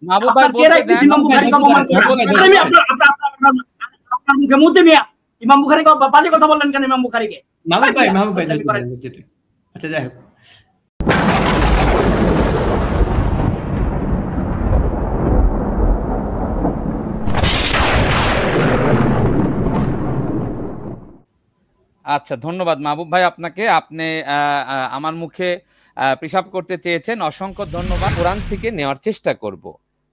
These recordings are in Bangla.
মাহবুব ভাই আপনার কে রাইতেছে ইমাম বুখারীকে অপমান করে? আপনার মুখে মুতে মিয়া ইমাম বুখারীকে বাজে কথা বললেন কেন? ইমাম বুখারীকে মাহবুব ভাই আচ্ছা যাই হোক, আচ্ছা, ধন্যবাদ মাহবুব ভাই আপনাকে। আপনি আমার মুখে পেশাব করতে চেয়েছেন, অসংখ্য ধন্যবাদ। কোরআন থেকে নেওয়ার চেষ্টা করব,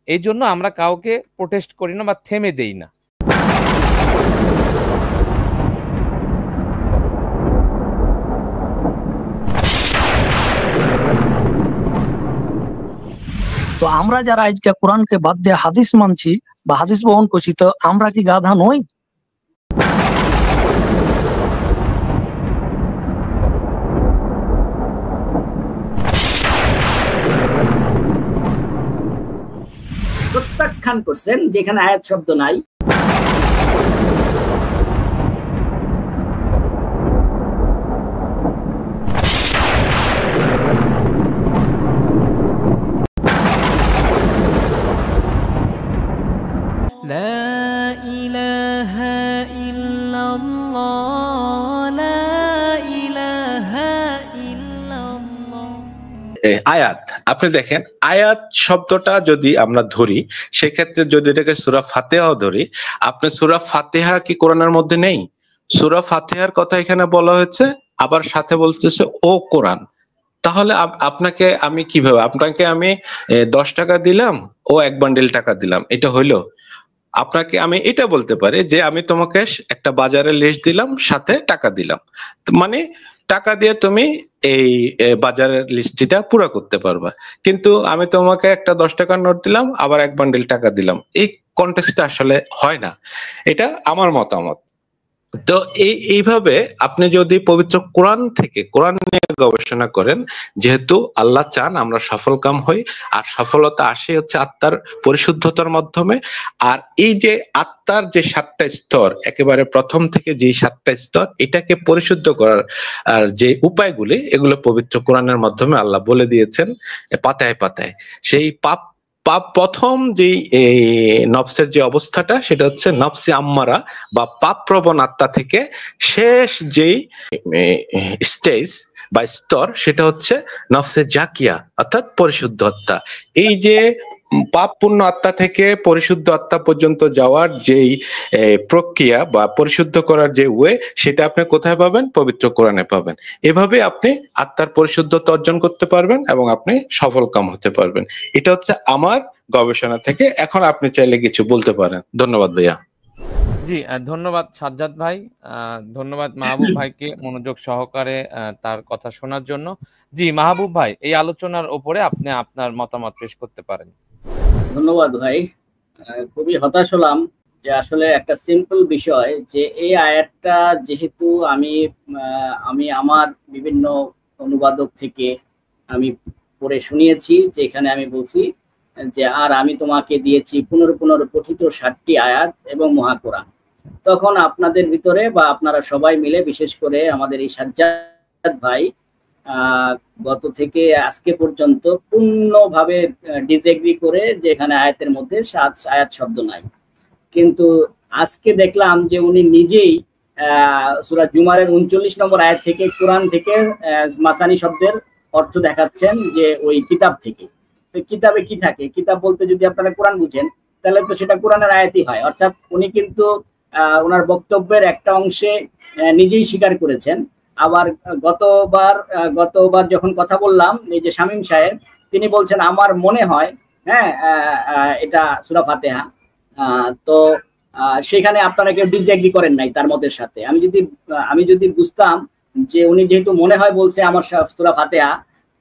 এই জন্য আমরা কাউকে প্রোটেস্ট করি না বা থেমে দেই না। তো আমরা যারা আজকে কোরআনকে বাদ দিয়ে হাদিস মানছি বা হাদিস বহন করছি, তো আমরা কি গাধা নই? প্রত্যাখ্যান করছেন যেখানে আয়াত শব্দ নাই। আয়াত, আপনি দেখেন আয়াত শব্দটা যদি আমরা ধরি, সেক্ষেত্রে যদি এটাকে সূরা ফাতিহাও ধরি, আপনি সূরা ফাতিহা কি কোরআনের মধ্যে নেই? সূরা ফাতিহার কথা এখানে বলা হয়েছে, আবার সাথে বলতেছে ও কোরআন। তাহলে আপনাকে আমি কিভাবে, আপনাকে আমি 10 টাকা দিলাম, ও 1 বান্ডিল টাকা দিলাম, এটা হইলো? আপনাকে আমি এটা বলতে পারি যে আমি তোমাকে একটা বাজারের লিস্ট দিলাম, সাথে টাকা দিলাম, মানে টাকা দিয়ে তুমি এই বাজারের লিস্টটা পুরো করতে পারবা। কিন্তু আমি তোমাকে একটা 10 টাকার নোট দিলাম, আবার 1 বান্ডিল টাকা দিলাম, এই কনটেক্সটটা আসলে হয় না। এটা আমার মতামত। তো এইভাবে আপনি যদি পবিত্র কোরআন থেকে কোরআন নিয়ে গবেষণা করেন, যেহেতু আল্লাহ চান আমরা সফল কাম হই, আর সফলতা আসে হচ্ছে আত্মার পরিশুদ্ধতার মাধ্যমে। আর এই যে আত্মার যে 7টা স্তর, একেবারে প্রথম থেকে যে 7টা স্তর, এটাকে পরিশুদ্ধ করার আর যে উপায়গুলি, এগুলো পবিত্র কোরআনের মাধ্যমে আল্লাহ বলে দিয়েছেন পাতায় পাতায়। সেই প্রথম যেই নফসের যে অবস্থাটা, সেটা হচ্ছে নফসে আম্মারা বা পাপ প্রবণ আত্মা থেকে শেষ যেই স্টেজ বা স্তর, সেটা হচ্ছে নফসে জাকিয়া, অর্থাৎ পরিশুদ্ধ আত্মা। এই যে পাপপূর্ণ আত্মা থেকে পরিশুদ্ধ আত্মা পর্যন্ত যাওয়ার যেই প্রক্রিয়া বা পরিশুদ্ধ করার যে ওয়ে, সেটা আপনি কোথায় পাবেন? পবিত্র কোরআনে পাবেন। এভাবে আপনি আত্মার পরিশুদ্ধতা অর্জন করতে পারবেন এবং আপনি সফল কাম হতে পারবেন। এটা হচ্ছে আমার গবেষণা থেকে। এখন আপনি চাইলে কিছু বলতে পারেন। ধন্যবাদ ভাইয়া। জি, ধন্যবাদ সাজ্জাদ ভাই, ধন্যবাদ মাহবুব ভাইকে মনোযোগ সহকারে তার কথা শোনার জন্য। জি মাহবুব ভাই, এই আলোচনার উপরে আপনি আপনার মতামত পেশ করতে পারেন। ধন্যবাদ ভাই। খুবই হতাশ হলাম যে আসলে একটা সিম্পল বিষয়, যে এই আয়াতটা যেহেতু আমি আমার বিভিন্ন অনুবাদক থেকে আমি পড়ে শুনিয়েছি, যেখানে আমি বলছি যে আর আমি তোমাকে দিয়েছি পুনর্পঠিত 7টি আয়াত এবং মহাকুরআন। তখন আপনাদের ভিতরে বা আপনারা সবাই মিলে, বিশেষ করে আমাদের এই সাজ্জাদ ভাই, গত থেকে আজকে পর্যন্ত পূর্ণভাবে ডিসএগ্রি করে যে এখানে আয়াতের মধ্যে 7 আয়াত শব্দ নাই। কিন্তু আজকে দেখলাম যে উনি নিজেই সূরা জুমারের 39 নম্বর আয়াত থেকে, কোরআন থেকে মাসানি শব্দের অর্থ দেখাচ্ছেন যে ওই কিতাব থেকে। তো কিতাবে কি থাকে? কিতাব বলতে যদি আপনারা কোরআন বুঝেন, তাহলে তো সেটা কোরআনের আয়াতই হয়। অর্থাৎ উনি কিন্তু ওনার বক্তব্যের একটা অংশে নিজেই স্বীকার করেছেন। আবার গতবার যখন কথা বললাম, এই যে শামীম সাহেব, তিনি বলছেন আমার মনে হয় এটা সূরা ফাতিহা। তো সেখানে আপনারা কেউ ডিসএগ্রি করেন নাই তার মতের সাথে। আমি যদি বুঝতাম যে উনি যেহেতু মনে হয় বলছে আমার সূরা ফাতিহা,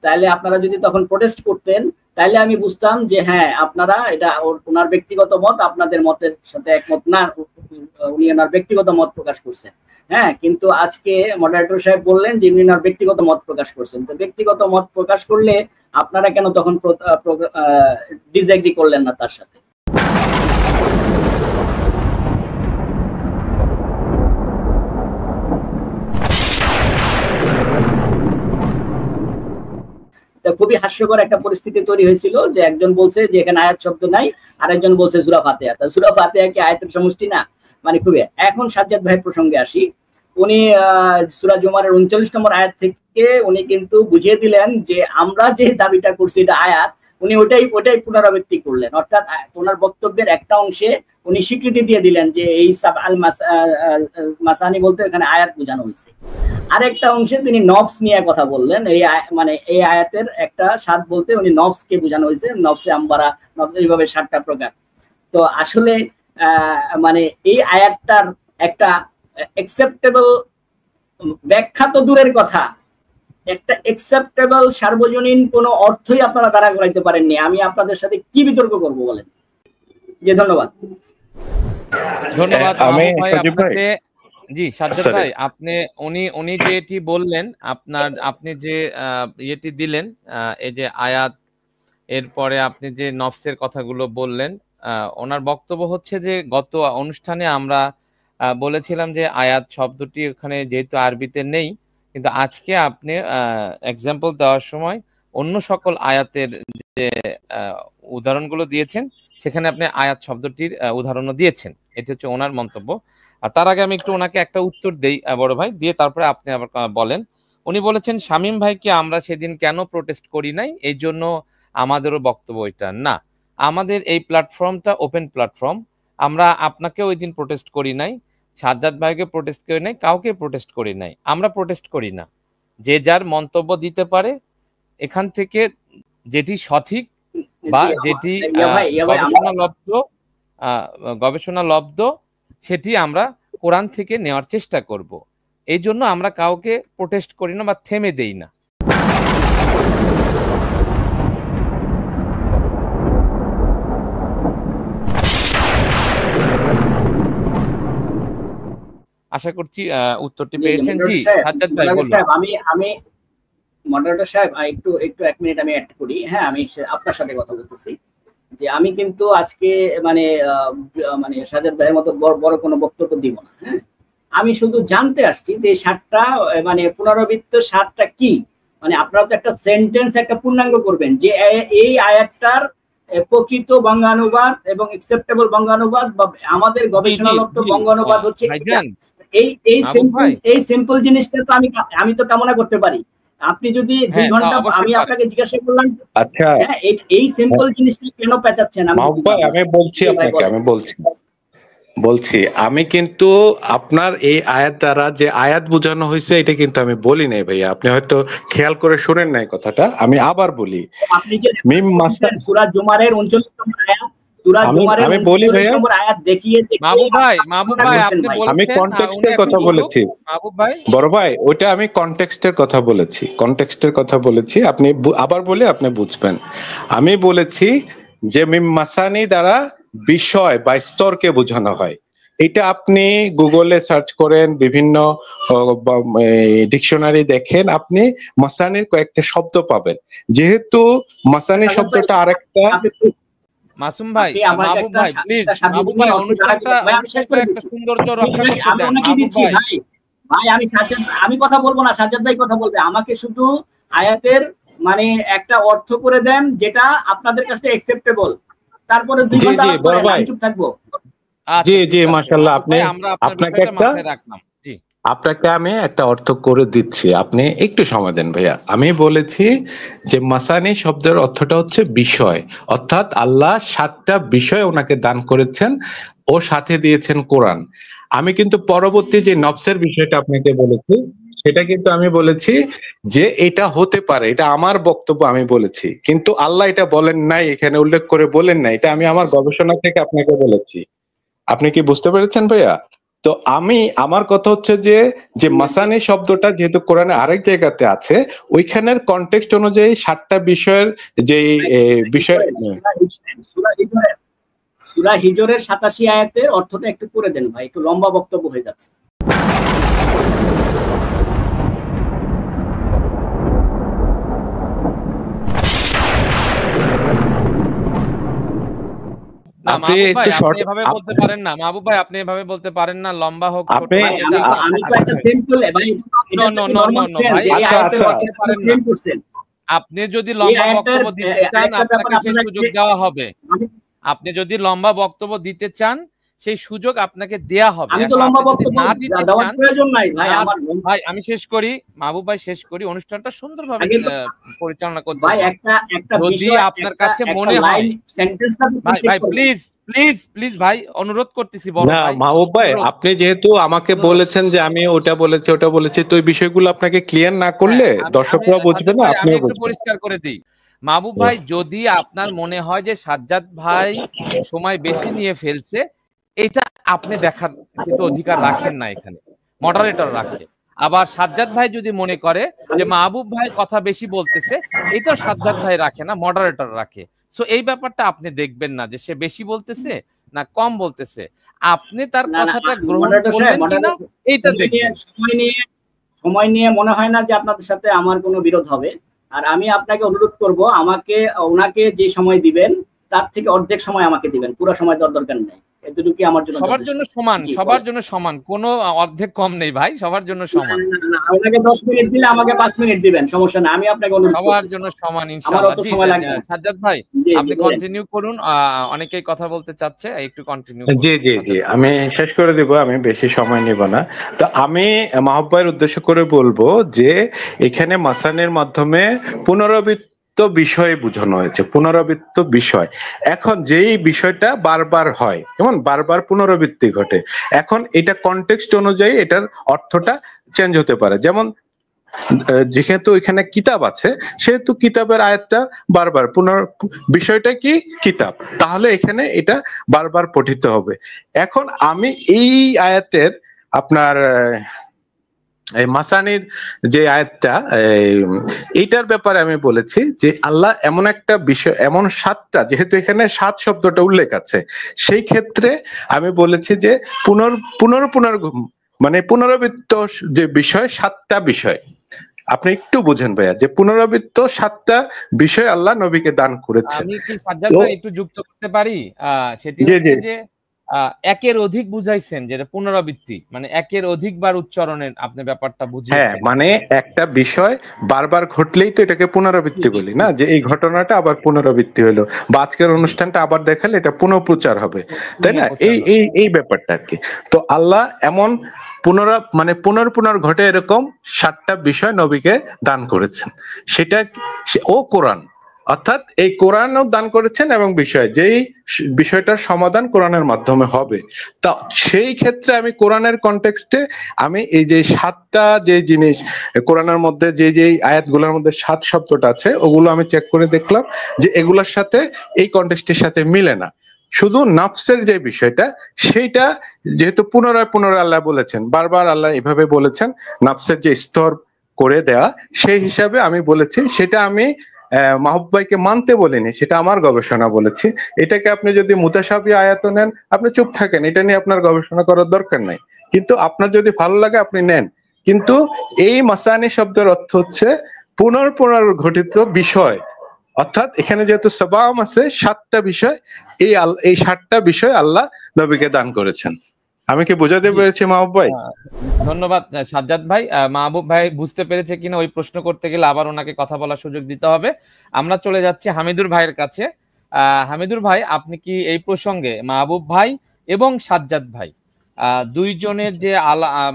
তাহলে আপনারা যদি তখন প্রোটেস্ট করতেন, তাহলে আমি বুঝতাম যে হ্যাঁ, আপনারা এটা ওনার ব্যক্তিগত মত, আপনাদের মতের সাথে একমত না, উনি ওনার ব্যক্তিগত মত প্রকাশ করছেন। হ্যাঁ, কিন্তু আজকে মডারেটর সাহেব বললেন যে উনি ওনার ব্যক্তিগত মত প্রকাশ করছেন। তো ব্যক্তিগত মত প্রকাশ করলে আপনারা কেন তখন ডিসএগ্রি করলেন না তার সাথে? তা খুবই হাস্যকর একটা পরিস্থিতি তৈরি হয়েছিল যে একজন বলছে যে এখানে আয়াত শব্দ নাই, আরেকজন বলছে সূরা ফাতিহা। তা সূরা ফাতিহা কি আয়াতের সমষ্টি না? মানে খুবই। এখন সাজ্জাদ ভাইয়ের প্রসঙ্গে আসি। উনি সূরা জুমারের 39 নম্বর আয়াত থেকে উনি কিন্তু বুঝিয়ে দিলেন যে আমরা যে দাবিটা করছি এটা আয়াত, উনি ওটাই পুনরাবৃত্তি করলেন। অর্থাৎ ওনার বক্তব্যের একটা অংশে উনি স্বীকৃতি দিয়ে দিলেন যে এই সাবআল মাসানি বলতে এখানে আয়াত বোঝানো হয়েছে। আরেকটা অংশে তিনি নফস নিয়ে কথা বললেন। এই আয়াতের একটা স্বাদ বলতে উনি নফসকে বোঝানো হয়েছে, নফসে আম্বারা, এইভাবে 7টা প্রকার। তো আসলে মানে এই আয়াতটার একটা অ্যাকসেপ্টেবল ব্যাখ্যা তো দূরের কথা, একটা অ্যাকসেপ্টেবল সার্বজনীন কোনো অর্থই আপনারা দাঁড়া করাইতে পারেননি। আমি আপনাদের সাথে কি বিতর্ক করব বলেন? যে ধন্যবাদ। ধন্যবাদ ভাই আপনাকে। জি সাজ্জাদ ভাই, উনি যেটি বললেন, আপনি যে ইয়েটি দিলেন, এই যে আয়াত, এরপরে আপনি যে নফসের কথাগুলো বললেন, ওনার বক্তব্য হচ্ছে যে গত অনুষ্ঠানে আমরা বলেছিলাম যে আয়াত শব্দটি ওখানে যেহেতু আরবিতে নেই, কিন্তু আজকে আপনি এক্সাম্পল দেওয়ার সময় অন্য সকল আয়াতের যে উদাহরণগুলো দিয়েছেন সেখানে আপনি আয়াত শব্দটির উদাহরণও দিয়েছেন। এটি হচ্ছে ওনার মন্তব্য। আর তার আগে আমি একটু ওনাকে একটা উত্তর দেই বড় ভাই, দিয়ে তারপরে আপনি আবার বলেন। উনি বলেছেন শামীম ভাইকে আমরা সেদিন কেন প্রোটেস্ট করি নাই, এই জন্য আমাদেরও বক্তব্য এটা না। আমাদের এই প্ল্যাটফর্মটা ওপেন প্ল্যাটফর্ম, আমরা আপনাকে ওই দিন প্রোটেস্ট করি নাই, সাজ্জাদ ভাইকে প্রোটেস্ট করি নাই, কাউকে প্রোটেস্ট করি নাই। আমরা প্রোটেস্ট করি না, যে যার মন্তব্য দিতে protests এখান থেকে যেটি সঠিক বা যেটি গবেষণালব্ধ সেটি আমরা কোরআন থেকে নেওয়ার চেষ্টা করব। এই জন্য আমরা কাউকে প্রোটেস্ট করি না বা থেমে দেই না। আশা করছি উত্তরটি পেয়েছেন। জি সাজ্জাদ ভাই বলুন। আমি মডারেটর সাহেব একটু 1 মিনিট আমি অ্যাড করি। হ্যাঁ, আমি আপনার সাথে কথা বলতেছি যে আমি কিন্তু আজকে মানে সাজ্জাদ ভাইয়ের মতো বড় কোনো বক্তব্য দিব না। হ্যাঁ, আমি শুধু জানতে আসছি যে 7টা মানে পুনরাবৃত্ত 7টা কি, মানে আপনারা তো একটা সেন্টেন্স একটা পূর্ণাঙ্গ করবেন যে এই আয়াতটার প্রকৃত বঙ্গানুবাদ এবং অ্যাকসেপ্টেবল বঙ্গানুবাদ বা আমাদের গবেষণালব্ধ বঙ্গানুবাদ হচ্ছে এই সিম্পল জিনিসটা তো আমি তো কামনা করতে পারি। আপনি যদি 2 ঘন্টা আমি আপনাকে জিজ্ঞাসা করলাম, আচ্ছা এই সিম্পল জিনিসটা কেন পেঁচাচ্ছেন? আমি বলছি আপনাকে, বলছি আমি কিন্তু আপনার এই আয়াত দ্বারা যে আয়াত বোঝানো হয়েছে এটা কিন্তু আমি বলি নাই ভাইয়া, আপনি হয়তো খেয়াল করে শুনেন নাই কথাটা। আমি আবার বলি, আপনি যে সূরা জুমারের 39 নম্বর আয়াত, সূরা জুমারের 39 নম্বর আয়াত দেখিয়ে মাহবুব ভাই আপনি বলছেন আমি কনটেক্সটের কথা বলেছি। মাহবুব ভাই, বড় ভাই, ওটা আমি কনটেক্সটের কথা বলেছি, আপনি আবার বলে আপনি বুঝবেন। আমি বলেছি যে মিম মাসানি দ্বারা বিষয় বা স্তরকে বোঝানো হয়। এটা আপনি গুগলে সার্চ করেন, বিভিন্ন ডিকশনারি দেখেন, আপনি মাসানির কয়েকটা শব্দ পাবেন। যেহেতু মাসানি শব্দটা আরেকটা মাসুম ভাই, মাহবুব ভাই প্লিজ, মাহবুব ভাই অনুষ্ঠানটা একটা সৌন্দর্য রক্ষা করতে দেন। ভাই আমি কথা বলবো না, সাজ্জাদ ভাই কথা বলবে। আমাকে শুধু আয়াতের মানে একটা অর্থ করে দেন যেটা আপনাদের কাছে অ্যাকসেপ্টেবল, তারপরে 2 ঘন্টা আমি চুপ থাকবো। জি জি মাশাআল্লাহ, আপনাকে আমি একটা অর্থ করে দিচ্ছি, আপনি একটু সময় দেন ভাইয়া। আমি বলেছি যে মাসানি শব্দের অর্থটা হচ্ছে বিষয়, অর্থাৎ আল্লাহ 7টা বিষয় ওনাকে দান করেছেন ও সাথে দিয়েছেন কোরআন। আমি কিন্তু পরবর্তী যে নফসের বিষয়টা আপনাকে বলেছি সেটা কিন্তু আমি বলেছি যে এটা হতে পারে, এটা আমার বক্তব্য আমি বলেছি, কিন্তু আল্লাহ এটা বলেন নাই, এখানে উল্লেখ করে বলেন নাই, এটা আমি আমার গবেষণা থেকে আপনাকে বলেছি। আপনি কি বুঝতে পেরেছেন ভাইয়া? তো আমার কথা হচ্ছে যে মাসানি শব্দটা যেহেতু কোরআনে আরেক জায়গাতে আছে, ওইখানের কনটেক্সট অনুযায়ী 7টা বিষয়ের যে বিষয় সূরা হিজরের 87 আয়াতের অর্থটা একটু করে দেন ভাই, একটু লম্বা বক্তব্য হয়ে যাচ্ছে। আপনি এভাবে বলতে পারেন না মাহবুব ভাই, আপনি এভাবে বলতে পারেন না, লম্বা হোক ছোট। আমি তো একটা সিম্পল ভাই, নো ভাই, এই আয়াতের অর্থ পারেন না। আপনি যদি লম্বা বক্তব্য দিতে চান আপনাকে সেই সুযোগ দেওয়া হবে। আপনি যদি লম্বা বক্তব্য দিতে চান সেই সুযোগ আপনাকে দেয়া হবে। আমি তো লম্বা বক্তব্য দেওয়ার প্রয়োজন নাই ভাই। আমার ভাই আমি শেষ করি, মাহবুব ভাই শেষ করি, অনুষ্ঠানটা সুন্দরভাবে পরিচালনা করতে ভাই। একটা যদি বিষয় আপনার কাছে মনে হয় ভাই প্লিজ প্লিজ প্লিজ ভাই অনুরোধ করতেছি বড় না ভাই। মাহবুব ভাই, আপনি যেহেতু আমাকে বলেছেন যে আমি ওটা বলেছি ওটা বলেছি, তো এই বিষয়গুলো আপনাকে ক্লিয়ার না করলে দর্শকরা বুঝবে না, আমি আপনিও একটু বুঝবেন। পরিষ্কার করে দিই মাহবুব ভাই, যদি আপনার মনে হয় যে সাজ্জাদ ভাই সময় বেশি নিয়ে ফেলছে, এটা আপনি দেখার কিন্তু অধিকার রাখেন না, এখানে মডারেটর রাখে। আবার সাজ্জাদ ভাই যদি মনে করে যে মাহবুব ভাই কথা বেশি বলতেছে, এটাও সাজ্জাদ ভাই রাখে না, মডারেটর রাখে। সো এই ব্যাপারটা আপনি দেখবেন না যে সে বেশি বলতেছে না কম বলতেছে, আপনি তার কথাটা গ্রহণ করবেন কিনা এইটা দেখবেন। সময় নিয়ে মনে হয় না যে আপনাদের সাথে আমার কোনো বিরোধ হবে। আর আমি আপনাকে অনুরোধ করব, ওনাকে যে সময় দিবেন তার থেকে অর্ধেক সময় আমাকে দিবেন, পুরো সময় দেওয়ার দরকার নেই। এতটুকুই আমার জন্য সবার জন্য সমান, সবার জন্য সমান, কোনো অর্ধেক কম নেই ভাই, সবার জন্য সমান। আপনাকে 10 মিনিট দিলে আমাকে 5 মিনিট দিবেন, সমস্যা না, আমি আপনাকে অনুরোধ করব। সবার জন্য সমান ইনশাআল্লাহ। জি সাজ্জাদ ভাই আপনি কন্টিনিউ করুন, অনেকেই কথা বলতে চাচ্ছে, একটু কন্টিনিউ করুন। জি জি জি, আমি শেষ করে দিব, আমি বেশি সময় নিব না। তো আমি মাহবুব ভাইয়ের উদ্দেশ্য করে বলবো যে এখানে মাসানের মাধ্যমে পুনরাবৃত্ত বিষয় বোঝানো হয়েছে, পুনরাবৃত্ত বিষয়। এখন যেই বিষয়টা বারবার হয়, যেমন বারবার পুনরাবৃত্তি ঘটে, এখন এটা কনটেক্সট অনুযায়ী এটার অর্থটা চেঞ্জ হতে পারে। যেমন যেহেতু এখানে কিতাব আছে, সেহেতু কিতাবের আয়াতটা বারবার বিষয়টা কি কিতাব, তাহলে এখানে এটা বারবার পঠিত হবে। এখন আমি এই আয়াতের আপনার এই মাসানির যে আয়াতটা, এইটার ব্যাপারে আমি বলেছি যে আল্লাহ এমন একটা বিষয়, এমন 7টা, যেহেতু এখানে 7 শব্দটা উল্লেখ আছে, সেই ক্ষেত্রে আমি বলেছি যে মানে পুনরাবৃত্ত যে বিষয়, 7টা বিষয়। আপনি একটু বুঝেন ভাইয়া, যে পুনরাবৃত্ত 7টা বিষয় আল্লাহ নবীকে দান করেছেন। আমি কি সাজ্জাদ ভাই একটু যুক্ত করতে পারি? সেটি হচ্ছে যে একের অধিক বুঝাইছেন, যেটা পুনরাবৃত্তি মানে একের অধিকবার উচ্চারণের আপনি ব্যাপারটা বুঝিয়েছেন। হ্যাঁ, মানে একটা বিষয় বারবার ঘটলেই তো এটাকে পুনরাবৃত্তি বলি না, যে এই ঘটনাটা আবার পুনরাবৃত্তি হলো, বা আজকের অনুষ্ঠানটা আবার দেখালে এটা পুনঃপ্রচার হবে, তাই না? এই ব্যাপারটা আর কি। তো আল্লাহ এমন পুনর ঘটে এরকম 7টা বিষয় নবীকে দান করেছেন, সেটা ও কোরআন, অর্থাৎ এই কোরআনও দান করেছেন, এবং যেই বিষয়টার সমাধান কোরআনের মাধ্যমে হবে। তা সেই ক্ষেত্রে আমি কোরআনের কনটেক্সটে আমি এই যে 7টা যে জিনিস কোরআনের মধ্যে, যে আয়াতগুলোর মধ্যে 7 শব্দটা আছে, ওগুলো আমি চেক করে দেখলাম যে এগুলোর সাথে এই কনটেক্সটের সাথে মিলে না। শুধু নাফসের যে বিষয়টা, সেইটা যেহেতু পুনরায় আল্লাহ বলেছেন, বারবার আল্লাহ এভাবে বলেছেন, নাফসের যে স্তর করে দেয়া, সেই হিসাবে আমি বলেছি, সেটা আমি মাহবুব ভাইকে মানতে বলিনি, সেটা আমার গবেষণা বলেছি। এটাকে আপনি যদি মুতাশাবি আয়াত নেন, আপনি চুপ থাকেন, এটা নিয়ে আপনার গবেষণা করার দরকার নাই। কিন্তু আপনার যদি ভালো লাগে আপনি নেন। কিন্তু এই মাসানি শব্দের অর্থ হচ্ছে পুনর্ঘটিত বিষয়, অর্থাৎ এখানে যেহেতু সাবাম আছে 7টা বিষয়, এই 7টা বিষয় আল্লাহ নবীকে দান করেছেন। আমি কি বোঝাতে পেরেছি মাহবুব ভাই? ধন্যবাদ সাজ্জাদ ভাই। মাহবুব ভাই বুঝতে পেরেছে কিনা ওই প্রশ্ন করতে গেলে আবার ওনাকে কথা বলার সুযোগ দিতে হবে। আমরা চলে যাচ্ছি হামিদুর ভাইয়ের কাছে। হামিদুর ভাই, আপনি কি এই প্রসঙ্গে মাহবুব ভাই এবং সাজ্জাদ ভাই দুইজনের যে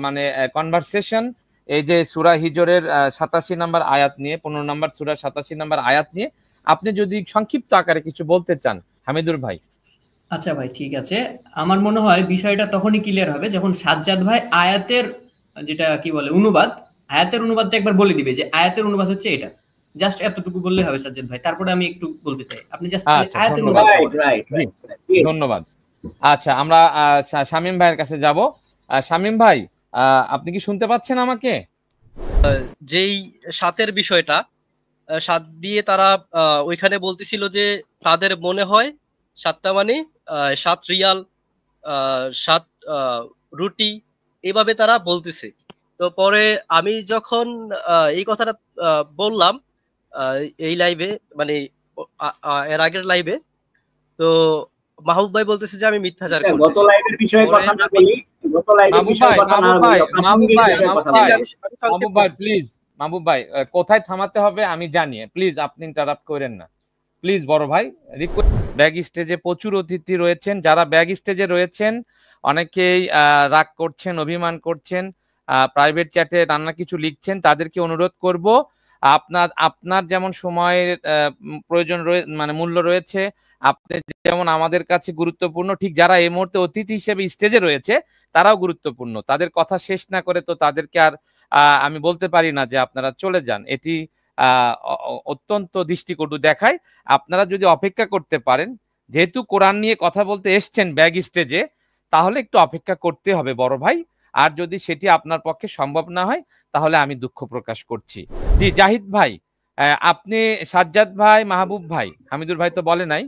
মানে কনভারসেশন, এই যে সূরা হিজরের 87 নম্বর আয়াত নিয়ে, 15 নম্বর সূরা 87 নম্বর আয়াত নিয়ে আপনি যদি সংক্ষিপ্ত আকারে কিছু বলতে চান হামিদুর ভাই। আচ্ছা ভাই, ঠিক আছে। আমার মনে হয় বিষয়টা তখনই ক্লিয়ার হবে যখন সাজ্জাদ ভাই আয়াতের যেটা কি বলে অনুবাদ, আয়াতের অনুবাদটা একবার বলে দিবে যে আয়াতের অনুবাদ হচ্ছে এটা। জাস্ট এতটুকু বললে হবে সাজ্জাদ ভাই, তারপরে আমি একটু বলতে চাই, আপনি জাস্ট আয়াতের অনুবাদ। ধন্যবাদ। আচ্ছা, আমরা শামীম ভাইয়ের কাছে যাব। শামীম ভাই, আপনি কি শুনতে পাচ্ছেন আমাকে? যেই 7-এর বিষয়টা, 7 দিয়ে তারা ওইখানে বলতেছিল যে তাদের মনে হয় 7টা মানে 7 রিয়াল, 7 রুটি, এভাবে তারা বলতেছে। তো পরে আমি যখন এই কথাটা বললাম এই লাইভে, মানে এর আগের লাইভে, তো মাহবুব ভাই বলতেছে যে আমি মিথ্যাচার করতেছি। গত লাইভের বিষয়ে কথা না বলি, গত লাইভের বিষয়ে কথা না বলি, মাহবুব ভাই প্লিজ মাহবুব ভাই কোথায় থামাতে হবে আমি জানি, প্লিজ আপনি ইন্টারাপ্ট করেন না প্লিজ বড় ভাই। ব্যাগ স্টেজে প্রচুর অতিথি রয়েছেন, যারা ব্যাগ স্টেজে রয়েছেন অনেকেই রাগ করছেন, অভিমান করছেন, প্রাইভেট চ্যাটে নানা কিছু লিখছেন, তাদেরকে অনুরোধ করব আপনার যেমন সময়ের প্রয়োজন মানে মূল্য রয়েছে, আপনি যেমন আমাদের কাছে গুরুত্বপূর্ণ, ঠিক যারা এই মুহূর্তে অতিথি হিসেবে স্টেজে রয়েছে তারাও গুরুত্বপূর্ণ। তাদের কথা শেষ না করে তো তাদেরকে আর আমি বলতে পারি না যে আপনারা চলে যান, এটি অত্যন্ত দৃষ্টিকটু দেখায়। আপনারা যদি অপেক্ষা করতে পারেন, যেহেতু কোরআন নিয়ে কথা বলতে এসছেন ব্যাগ স্টেজে, তাহলে একটু অপেক্ষা করতে হবে বড় ভাই। আর যদি সেটি আপনার পক্ষে সম্ভব না হয় তাহলে আমি দুঃখ প্রকাশ করছি। জি জাহিদ ভাই, আপনি সাজ্জাদ ভাই, মাহবুব ভাই, হামিদুর ভাই তো বলে নাই,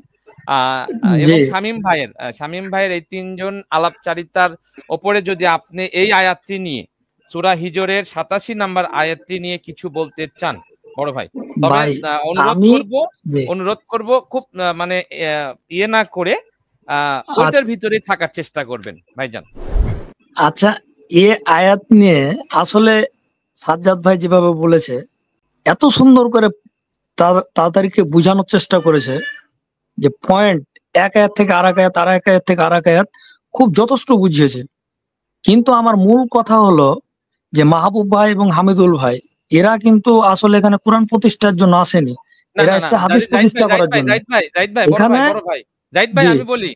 এবং শামীম ভাইয়ের এই তিনজন আলাপচারিতার ওপরে যদি আপনি এই আয়াতটি নিয়ে, সূরা হিজরের 87 নম্বর আয়াতটি নিয়ে কিছু বলতে চান বড় ভাই, তবে অনুরোধ করব খুব মানে ইয়ে না করে ওইটার ভিতরে থাকার চেষ্টা করবেন ভাইজান। আচ্ছা, এ আয়াত নিয়ে আসলে সাজ্জাদ ভাই যেভাবে বলেছে, এত সুন্দর করে তাড়াতাড়িকে বোঝানোর চেষ্টা করেছে যে পয়েন্ট এক আয়াত থেকে আর এক আয়াত, আর এক আয়াত থেকে আর এক আয়াত, খুব যথেষ্ট বুঝিয়েছে। কিন্তু আমার মূল কথা হলো যে মাহবুব ভাই এবং হামিদুল ভাই এরা কিন্তু আসলে এখানে কোরআন প্রতিষ্ঠার জন্য আসেনি, এরা এসে হাদিস প্রতিষ্ঠা করার জন্য। আমি বলি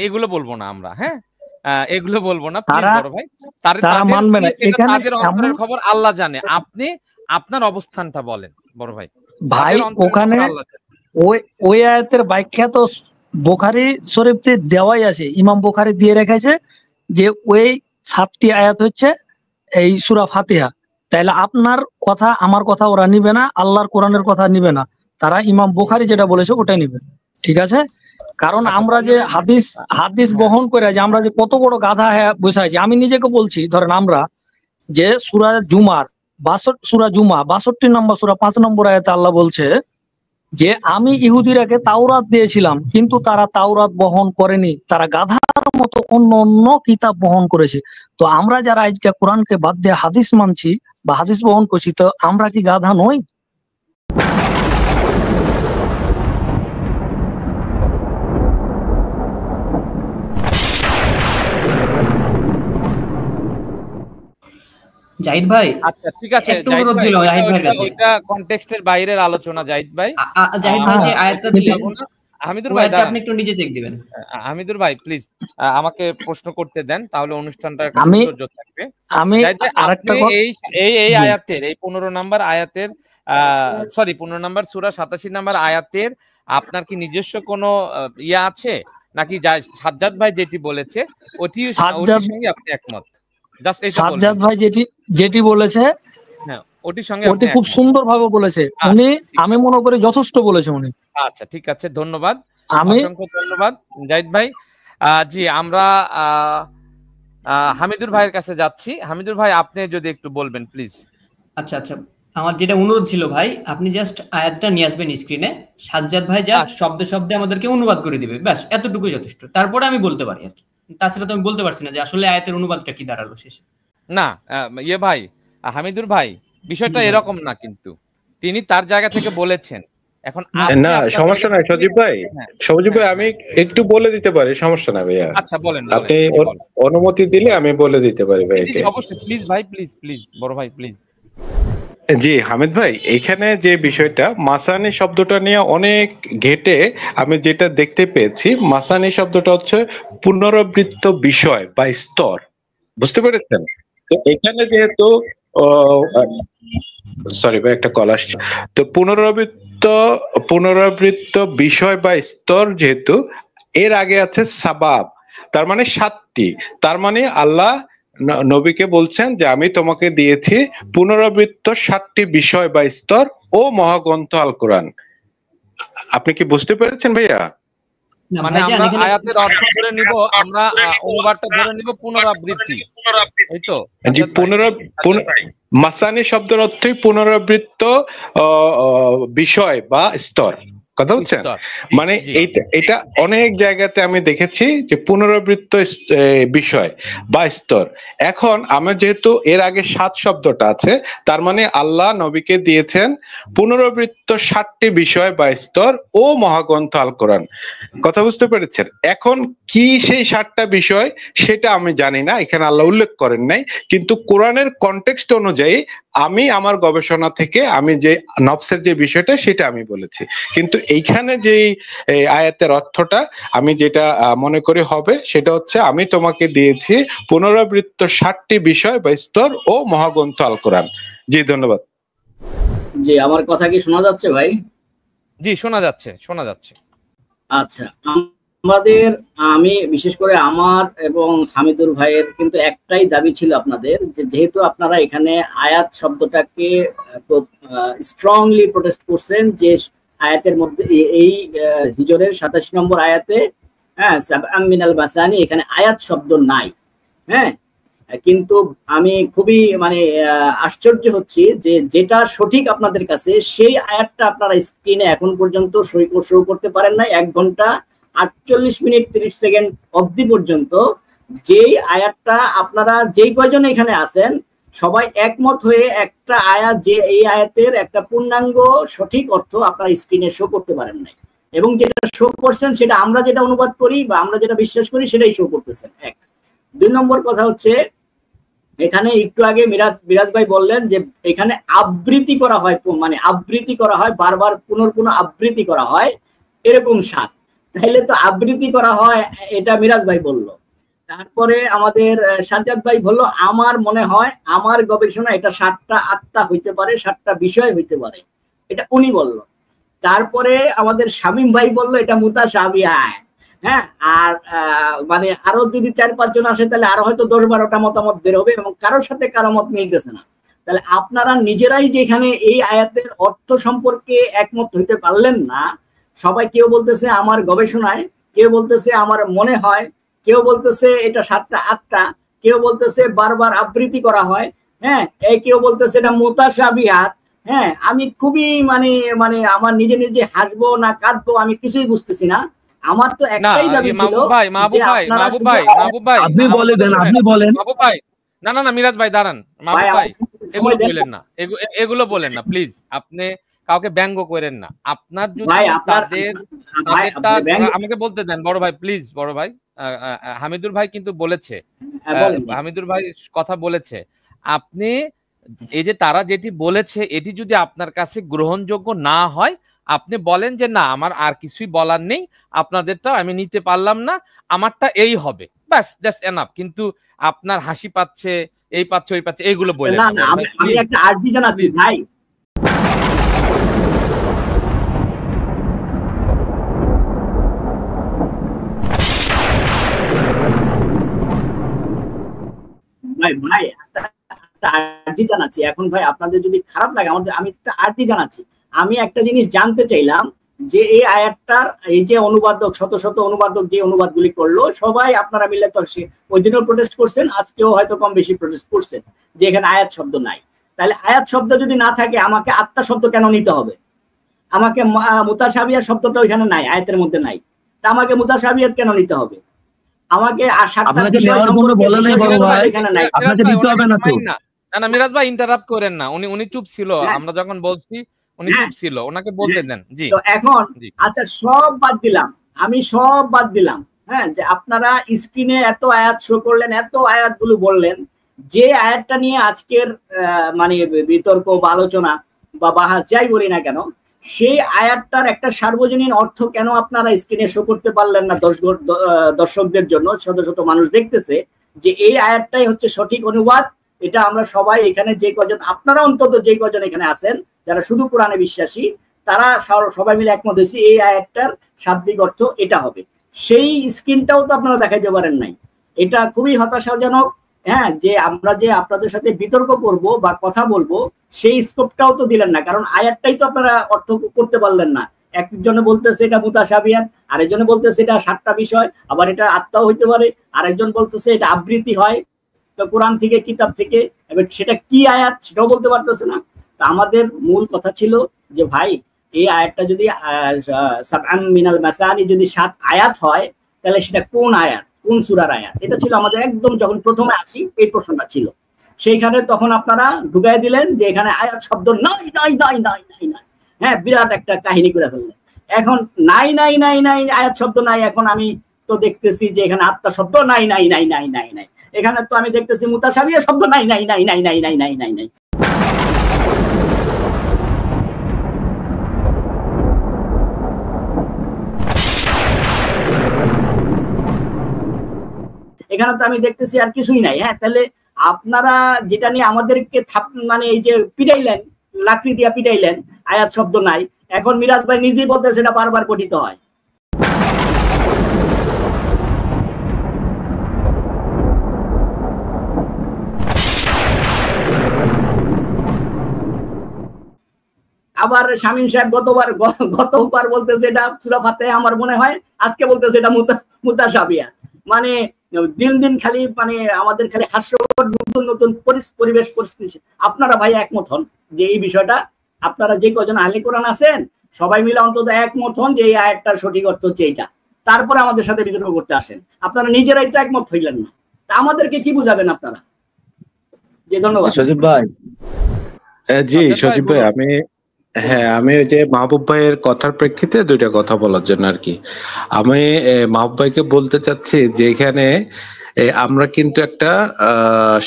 এগুলো বলবো না আমরা, হ্যাঁ এগুলো বলবো না বড় ভাই, তারা মানবে না। এখানে তাদের অন্তরের খবর আল্লাহ জানে, আপনি আপনার অবস্থানটা বলেন বড় ভাই। ভাই ওখানে ওই আয়াতের ব্যাখ্যা তো বুখারী শরীফে দেওয়াই আছে, ইমাম বুখারী দিয়ে রেখেছে যে ওই 7টি আয়াত হচ্ছে এই সূরা ফাতিহা। তাইলে আপনার কথা আমার কথা ওরা নিবে না, আল্লাহর কোরআনের কথা নিবে না, তারা ইমাম বুখারী যেটা বলেছে ওটাই নিবে, ঠিক আছে? কারণ আমরা যে হাদিস বহন করে যে আমরা যে কত বড় গাধা বসে আছি, আমি নিজেকে বলছি, ধরেন আমরা যে সূরা জুমার 62 নম্বর সূরা 5 নম্বর আয়াতে আল্লাহ বলছে যে আমি ইহুদিরাকে তাওরাত দিয়েছিলাম কিন্তু তারা তাওরাত বহন করেনি, তারা গাধার মতো অন্য অন্য কিতাব বহন করেছে। তো আমরা যারা আজকে কোরআনকে বাদ দিয়ে হাদিস মানছি বা হাদিস বহন করছি, তো আমরা কি গাধা নই? জাহিদ ভাই, আচ্ছা ঠিক আছে, একটু অনুরোধ ছিল জাহিদ ভাইয়ের কাছে। এটা কনটেক্সটের বাইরের আলোচনা জাহিদ ভাই। জাহিদ ভাই যে আয়াতটা দিলেন, হামিদুর ভাই আপনি একটু নিজে চেক দিবেন। হামিদুর ভাই প্লিজ আমাকে প্রশ্ন করতে দেন, তাহলে অনুষ্ঠানটা একটা সৌন্দর্য থাকবে। এই আয়াতের, এই 15 নম্বর আয়াতের, সরি 15 নম্বর সূরা 87 নম্বর আয়াতের আপনার কি নিজস্ব কোনো ইয়া আছে নাকি সাজ্জাদ ভাই যেটি বলেছে ওটির সঙ্গে আপনি একমত? সাজ্জাদ ভাই যেটি বলেছে ওটির সঙ্গে ওটি খুব সুন্দরভাবে বলেছে উনি, আমি মনে করি যথেষ্ট বলেছে উনি। আচ্ছা ঠিক আছে, ধন্যবাদ, অসংখ্য ধন্যবাদ জাহিদ ভাই। জি আমরা হামিদুর ভাইয়ের কাছে যাচ্ছি। হামিদুর ভাই আপনি যদি একটু বলবেন প্লিজ। আচ্ছা আচ্ছা, আমার যেটা অনুরোধ ছিল ভাই, আপনি জাস্ট আয়াতটা নিয়ে আসবেন স্ক্রিনে, সাজ্জাদ ভাই জাস্ট শব্দে শব্দে আমাদেরকে অনুবাদ করে দিবে, ব্যাস এতটুকুই যথেষ্ট। তারপরে আমি বলতে পারি আর কি, তাছাড়া তো আমি বলতে পারছি না যে আসলে আয়াতের অনুবাদটা কি দাঁড়ালো শেষে। না ইয়ে ভাই, হামিদুর ভাই বিষয়টা এরকম না, কিন্তু তিনি তার জায়গা থেকে বলেছেন। এখন না সমস্যা নাই সজীব ভাই, আমি একটু বলে দিতে পারি, সমস্যা না ভাইয়া। আচ্ছা বলেন, আপনি অনুমতি দিলে আমি বলে দিতে পারি ভাইকে। অবশ্যই, প্লিজ ভাই, প্লিজ বড় ভাই প্লিজ। জি হামিদ ভাই, এখানে যে বিষয়টা মাসানি শব্দটা নিয়ে অনেক ঘেটে আমি যেটা দেখতে পেয়েছি, মাসানি শব্দটা হচ্ছে পুনরাবৃত্ত বিষয় বা স্তর, বুঝতে পেরেছেন? তো এখানে যেহেতু সরি ভাই একটা কল আসছে, তো পুনরাবৃত্ত বিষয় বা স্তর যেহেতু এর আগে আছে সাবাব, তার মানে 7টি, তার মানে আল্লাহ নবীকে বলছেন যে আমি তোমাকে দিয়েছি পুনরাবৃত্ত 7টি বিষয় বা স্তর ও মহাগ্রন্থ আল কোরআন। আপনি কি বুঝতে পেরেছেন ভাইয়া? মানে আমরা আয়াতের অর্থ ধরে নিব, আমরা অনুবাদটা ধরে নিব পুনরাবৃত্তি, এই তো? জি, মাসানি শব্দের অর্থই পুনরাবৃত্ত বিষয় বা স্তর, কথা বলছেন? মানে এটা অনেক জায়গাতে আমি দেখেছি যে পুনরাবৃত্ত বিষয় বা স্তর। এখন আমার যেহেতু এর আগে 7 শব্দটা আছে, তার মানে আল্লাহ নবীকে দিয়েছেন পুনরাবৃত্ত 7টি বিষয় বা স্তর ও মহাগ্রন্থ আল কোরআন। কথা বুঝতে পেরেছেন? এখন কি সেই 7টা বিষয় সেটা আমি জানি না, এখানে আল্লাহ উল্লেখ করেন নাই, কিন্তু কোরআনের কনটেক্সট অনুযায়ী আমি আমার গবেষণা থেকে আমি যে নফসের যে বিষয়টা সেটা আমি বলেছি। কিন্তু এইখানে যেই আয়াতের অর্থটা আমি যেটা মনে করি হবে সেটা হচ্ছে, আমি তোমাকে দিয়েছি পুনরাবৃত্ত 7টি বিষয় বা স্তর ও মহাগ্রন্থ আল কোরআন। জি ধন্যবাদ। জি, আমার কথা কি শোনা যাচ্ছে ভাই? জি শোনা যাচ্ছে, শোনা যাচ্ছে। আচ্ছা, আমি বিশেষ করে আমার এবং হামিদুর ভাইয়ের কিন্তু একটাই দাবি ছিল আপনাদের, যে যেহেতু আপনারা এখানে আয়াত শব্দটাকে স্ট্রংলি প্রোটেস্ট করছেন, যে আয়াতের মধ্যে এই হিজরের 87 নম্বর আয়াতে সাবআম মিনাল মাসানি এখানে আয়াত শব্দ নাই। হ্যাঁ, কিন্তু আমি খুবই আশ্চর্য হচ্ছি যে যেটা সঠিক আপনাদের কাছে সেই আয়াতটা আপনারা স্ক্রিনে এখন পর্যন্ত শো করতে পারেন না। 1 ঘন্টা 48 মিনিট 30 সেকেন্ড অবধি পর্যন্ত যেই আয়াতটা আপনারা যেই কয়জন এখানে আছেন সবাই একমত হয়ে একটা আয়াত, যে এই আয়াতের একটা পূর্ণাঙ্গ সঠিক অর্থ আপনারা স্ক্রিনে শো করতে পারেন নাই, এবং যেটা শো করছেন সেটা আমরা যেটা অনুবাদ করি বা আমরা যেটা বিশ্বাস করি সেটাই শো করতেছেন। 1 2 নম্বর কথা হচ্ছে, এখানে একটু আগে মিরাজ ভাই বললেন যে এখানে আবৃত্তি করা হয়, আবৃত্তি করা হয়, বারবার পুনঃ আবৃত্তি করা হয় এরকম 7। তাইলে তো আবৃত্তি করা হয়, এটা মিরাজ ভাই বলল। তারপরে আমাদের সাজ্জাদ ভাই বললো, আমার মনে হয় আমার গবেষণা এটা 7টা আত্মা হইতে পারে, 7টা বিষয় হইতে পারে, এটা উনি বলল। তারপরে আমাদের শামীম ভাই বললো এটা মুতাশাবিহ। হ্যাঁ, আর আরো যদি 4-5 জন আসে তাহলে আরো হয়তো 10-12টা মতামত বের হবে, এবং কারোর সাথে কারো মত মিলতেছে না। তাহলে আপনারা নিজেরাই যেখানে এই আয়াতের অর্থ সম্পর্কে একমত হইতে পারলেন না, সবাই কেউ বলতেছে আমার গবেষণায়, কেউ বলতেছে আমার মনে হয়, কেউ বলতেছে এটা 7টা 8টা, কেউ বলতেছে বারবার আবৃত্তি করা হয়, হ্যাঁ, কেউ বলতেছে এটা মুতাশাবিহাত। হ্যাঁ, আমি খুবই আমার নিজে হাসবো না কাঁদবো আমি কিছুই বুঝতেছি না। আমার তো একটাই দাবি ছিল, আপনি বলে দেন, আপনি বলেন। মাহবুব ভাই, না মিরাজ ভাই দাঁড়ান। মাহবুব ভাই এগুলো বলেন না, এগুলো বলেন না প্লিজ। আপনি কাউকে ব্যঙ্গ করেন না। আপনার যদি তাদেরটা আমাকে বলতে দেন বড় ভাই, প্লিজ। বড় ভাই হামিদুর ভাই কিন্তু বলেছে, হামিদুর ভাই কথা বলেছে, আপনি এই যে তারা যেটি বলেছে এটি যদি আপনার কাছে গ্রহণযোগ্য না হয়, আপনি বলেন যে না আমার আর কিছুই বলার নেই, আপনাদেরটা আমি নিতে পারলাম না, আমারটা এই হবে, ব্যাস, জাস্ট এনাফ। কিন্তু আপনার হাসি পাচ্ছে, এই পাচ্ছে, ওই পাচ্ছে, এইগুলো বলেন না। আমি একটা আরজি জানাচ্ছি ভাই, ভাই একটা আরজি জানাচ্ছি এখন ভাই, আপনাদের যদি খারাপ লাগে আমি একটা আরজি জানাচ্ছি। আমি একটা জিনিস জানতে চাইলাম যে এই আয়াতটার এই যে অনুবাদক, শত অনুবাদক যে অনুবাদগুলি করলো, সবাই আপনারা মিলে তো ওই দিনও প্রোটেস্ট করছেন, আজকেও হয়তো কম বেশি প্রোটেস্ট করছেন যে এখানে আয়াত শব্দ নাই। তাহলে আয়াত শব্দ যদি না থাকে আমাকে আত্মা শব্দ কেন নিতে হবে? আমাকে মুতাশাবিহাত শব্দটা ওইখানে নাই, আয়াতের মধ্যে নাই, তা আমাকে মুতাশাবিহাত কেন নিতে হবে? আমাকে আর 7টা বিষয় সম্পর্কে এখানে নাই, আপনাকে দিতে হবে না তো। না মিরাজ ভাই ইন্টারাপ্ট করেন না, উনি চুপ ছিল, আমরা যখন বলছি উনি চুপ ছিল, ওনাকে বলতে দেন। জি, তো এখন আচ্ছা সব বাদ দিলাম, আমি সব বাদ দিলাম। হ্যাঁ, যে আপনারা স্ক্রিনে এত আয়াত শো করলেন, এত আয়াতগুলো বললেন, যে আয়াতটা নিয়ে আজকের বিতর্ক বা আলোচনা বা বাহাস যাই বলি না কেন, সেই আয়াতটার একটা সার্বজনীন অর্থ কেন আপনারা স্ক্রিনে শো করতে পারলেন না? দর্শকদের জন্য, শত মানুষ দেখতেছে যে এই আয়াতটাই হচ্ছে সঠিক অনুবাদ। এটা আমরা সবাই এখানে যে কজন, আপনারা অন্তত যে কজন এখানে আছেন যারা শুধু কোরআনে বিশ্বাসী, তারা সবাই মিলে একমত হয়েছি এই আয়াতটার শাব্দিক অর্থ এটা হবে। সেই স্ক্রিনটাও তো আপনারা দেখাইতে পারেন নাই। এটা খুবই হতাশাজনক। হ্যাঁ, যে আমরা যে আপনাদের সাথে বিতর্ক করব বা কথা বলবো সেই স্কোপটাও তো দিলেন না, কারণ আয়াতটাই তো আপনারা অর্থ করতে পারলেন না। একজনে বলতেছে এটা মুতাশাবিহাত, আরেকজনে বলতেছে এটা 7টা বিষয়, আবার এটা আত্মাও হইতে পারে, আরেকজন বলতেছে এটা আবৃত্তি হয় তো কোরআন থেকে, কিতাব থেকে, এবার সেটা কি আয়াত সেটাও বলতে পারতেছে না। তা আমাদের মূল কথা ছিল যে ভাই এই আয়াতটা যদি সাবআন মিনাল মাসানি যদি 7 আয়াত হয়, তাহলে সেটা কোন আয়াত, কোন সূরার আয়াত? এটা ছিল আমাদের একদম যখন প্রথমে আসি এই প্রশ্নটা ছিল। সেইখানে তখন আপনারা ঢুকাই দিলেন যে এখানে আয়াত শব্দ নাই নাই নাই নাই নাই নাই, হ্যাঁ, বিরাট একটা কাহিনী করে ফেললেন। এখন নাই নাই নাই নাই আয়াত শব্দ নাই, এখন আমি তো দেখতেছি যে এখানে আত্মা শব্দ নাই নাই নাই নাই নাই নাই, এখানে তো আমি দেখতেছি মুতাশাবিহ শব্দ নাই নাই নাই নাই নাই নাই নাই নাই নাই। এখানে তো আমি দেখতেছি আর কিছুই নাই। হ্যাঁ, তাহলে আপনারা যেটা নিয়ে আমাদেরকে মানে এই যে পিটাইলেন, লাকড়ি দিয়া পিটাইলেন, আয়াত শব্দ নাই, এখন মিরাজ ভাই নিজেই বলতে সেটা বারবার পঠিত হয়। আবার শামীম সাহেব গতবার বলতেছে এটা সূরা ফাতিহা, আমার মনে হয় আজকে বলতেছে এটা মুতাশাবিহ। মানে দিন দিন খালি মানে আমাদের খালি হাস্যকর নতুন নতুন পরিবেশ পরিস্থিতি। আপনারা ভাই একমত হন যে এই বিষয়টা, আপনারা যে কজন আহলে কোরআন আছেন সবাই মিলে অন্তত একমত হন যে এই আয়াতটার সঠিক অর্থ হচ্ছে এইটা, তারপরে আমাদের সাথে বিতর্ক করতে আসেন। আপনারা নিজেরাই তো একমত হইলেন না, তা আমাদেরকে কি বুঝাবেন আপনারা? জি, ধন্যবাদ সজীব ভাই। জি সজীব ভাই, আমি ওই যে মাহবুব ভাইয়ের কথার প্রেক্ষিতে দুইটা কথা বলার জন্য আর কি, আমি মাহবুব ভাইকে বলতে চাচ্ছি যে এখানে আমরা কিন্তু একটা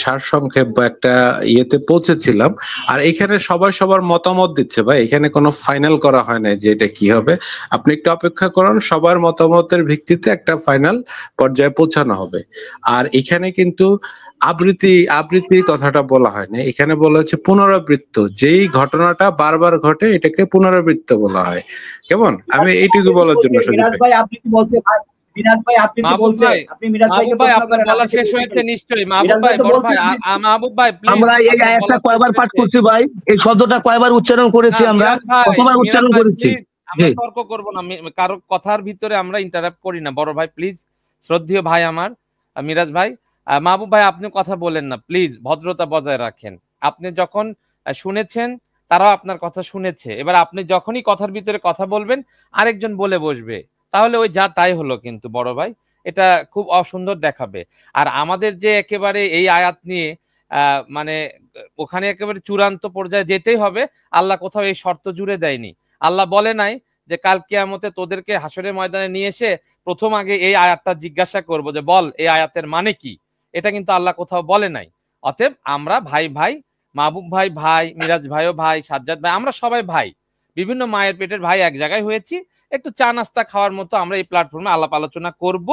সারসংক্ষেপ বা একটা ইয়েতে পৌঁছেছিলাম, আর এখানে সবাই সবার মতামত দিচ্ছে ভাই, এখানে কোনো ফাইনাল করা হয় না যে এটা কি হবে। আপনি একটু অপেক্ষা করুন, সবার মতামতের ভিত্তিতে একটা ফাইনাল পর্যায়ে পৌঁছানো হবে। আর এখানে কিন্তু আবৃত্তির কথাটা বলা হয় না, এখানে বলা হচ্ছে পুনরাবৃত্ত, যেই ঘটনাটা বারবার ঘটে এটাকে পুনরাবৃত্ত বলা হয়। কেমন? আমি এইটুকু বলার জন্য মিরাজ ভাই আপনি কি বলছেন? মিরাজ ভাই আপনি কি বলছেন? আপনি মিরাজ ভাইকে প্রশ্ন করেন, বলা শেষ হয়েছে নিশ্চয়ই। মাহবুব ভাই, বড় ভাই, মাহবুব ভাই প্লিজ। আমরা এই আয়াতটা কয়বার পাঠ করছি ভাই, এই শব্দটা কয়বার উচ্চারণ করেছি, আমরা কতবার উচ্চারণ করেছি? আমরা তর্ক করব না, কারো কথার ভিতরে আমরা ইন্টারাপ্ট করি না। বড় ভাই প্লিজ, শ্রদ্ধেয় ভাই আমার মিরাজ ভাই, মাহবুব ভাই আপনি কথা বলেন না প্লিজ, ভদ্রতা বজায় রাখেন। আপনি যখন শুনেছেন তারাও আপনার কথা শুনেছে, এবার আপনি যখনই কথার ভিতরে কথা বলবেন আরেকজন বলে বসবে, তাহলে ওই যা তাই হলো। কিন্তু বড় ভাই এটা খুব অসুন্দর দেখাবে। আর আমাদের যে একেবারে এই আয়াত নিয়ে মানে ওখানে একেবারে চূড়ান্ত পর্যায়ে যেতেই হবে, আল্লাহ কোথাও এই শর্ত জুড়ে দেয়নি। আল্লাহ বলে নাই যে কাল কিয়ামতে তোদেরকে হাসরের ময়দানে নিয়ে এসে প্রথম আগে এই আয়াতটা জিজ্ঞাসা করবো যে বল এই আয়াতের মানে কি, এটা কিন্তু আল্লাহ কোথাও বলে নাই। অতএব আমরা ভাই ভাই, মাহবুব ভাই ভাই, মিরাজ ভাইও ভাই, সাজ্জাদ ভাই, আমরা সবাই ভাই, বিভিন্ন মায়ের পেটের ভাই এক জায়গায় হয়েছি। একটু চা নাস্তা খাওয়ার মতো আমরা এই প্ল্যাটফর্মে আলাপ আলোচনা করব,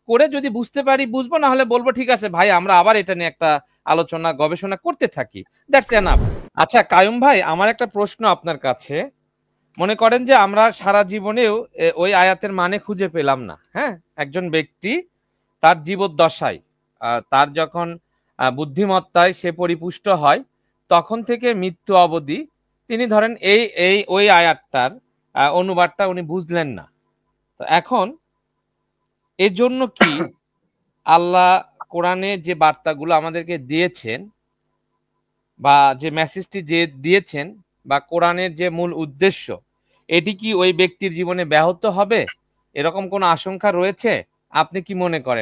করে যদি বুঝতে পারি বুঝবো, না হলে বলবো ঠিক আছে ভাই আমরা আবার এটা নিয়ে একটা আলোচনা গবেষণা করতে থাকি, দ্যাটস এনাফ। আচ্ছা কায়ুম ভাই, আমার একটা প্রশ্ন আপনার কাছে। মনে করেন যে আমরা সারা জীবনেও ওই আয়াতের মানে খুঁজে পেলাম না, হ্যাঁ, একজন ব্যক্তি তার জীবদ্দশায় তার যখন বুদ্ধিমত্তায় সে পরিপুষ্ট হয় তখন থেকে মৃত্যু অবধি তিনি ধরেন ওই আয়াতটার অনুবাদটা উনি বুঝলেন না। তো এখন এর জন্য কি আল্লাহ কোরআনে যে বার্তাগুলো আমাদেরকে দিয়েছেন বা যে মেসেজটি যে দিয়েছেন বা কোরআনের যে মূল উদ্দেশ্য, এটি কি ওই ব্যক্তির জীবনে ব্যাহত হবে, এরকম কোন আশঙ্কা রয়েছে? আপনি কি মনে করেন?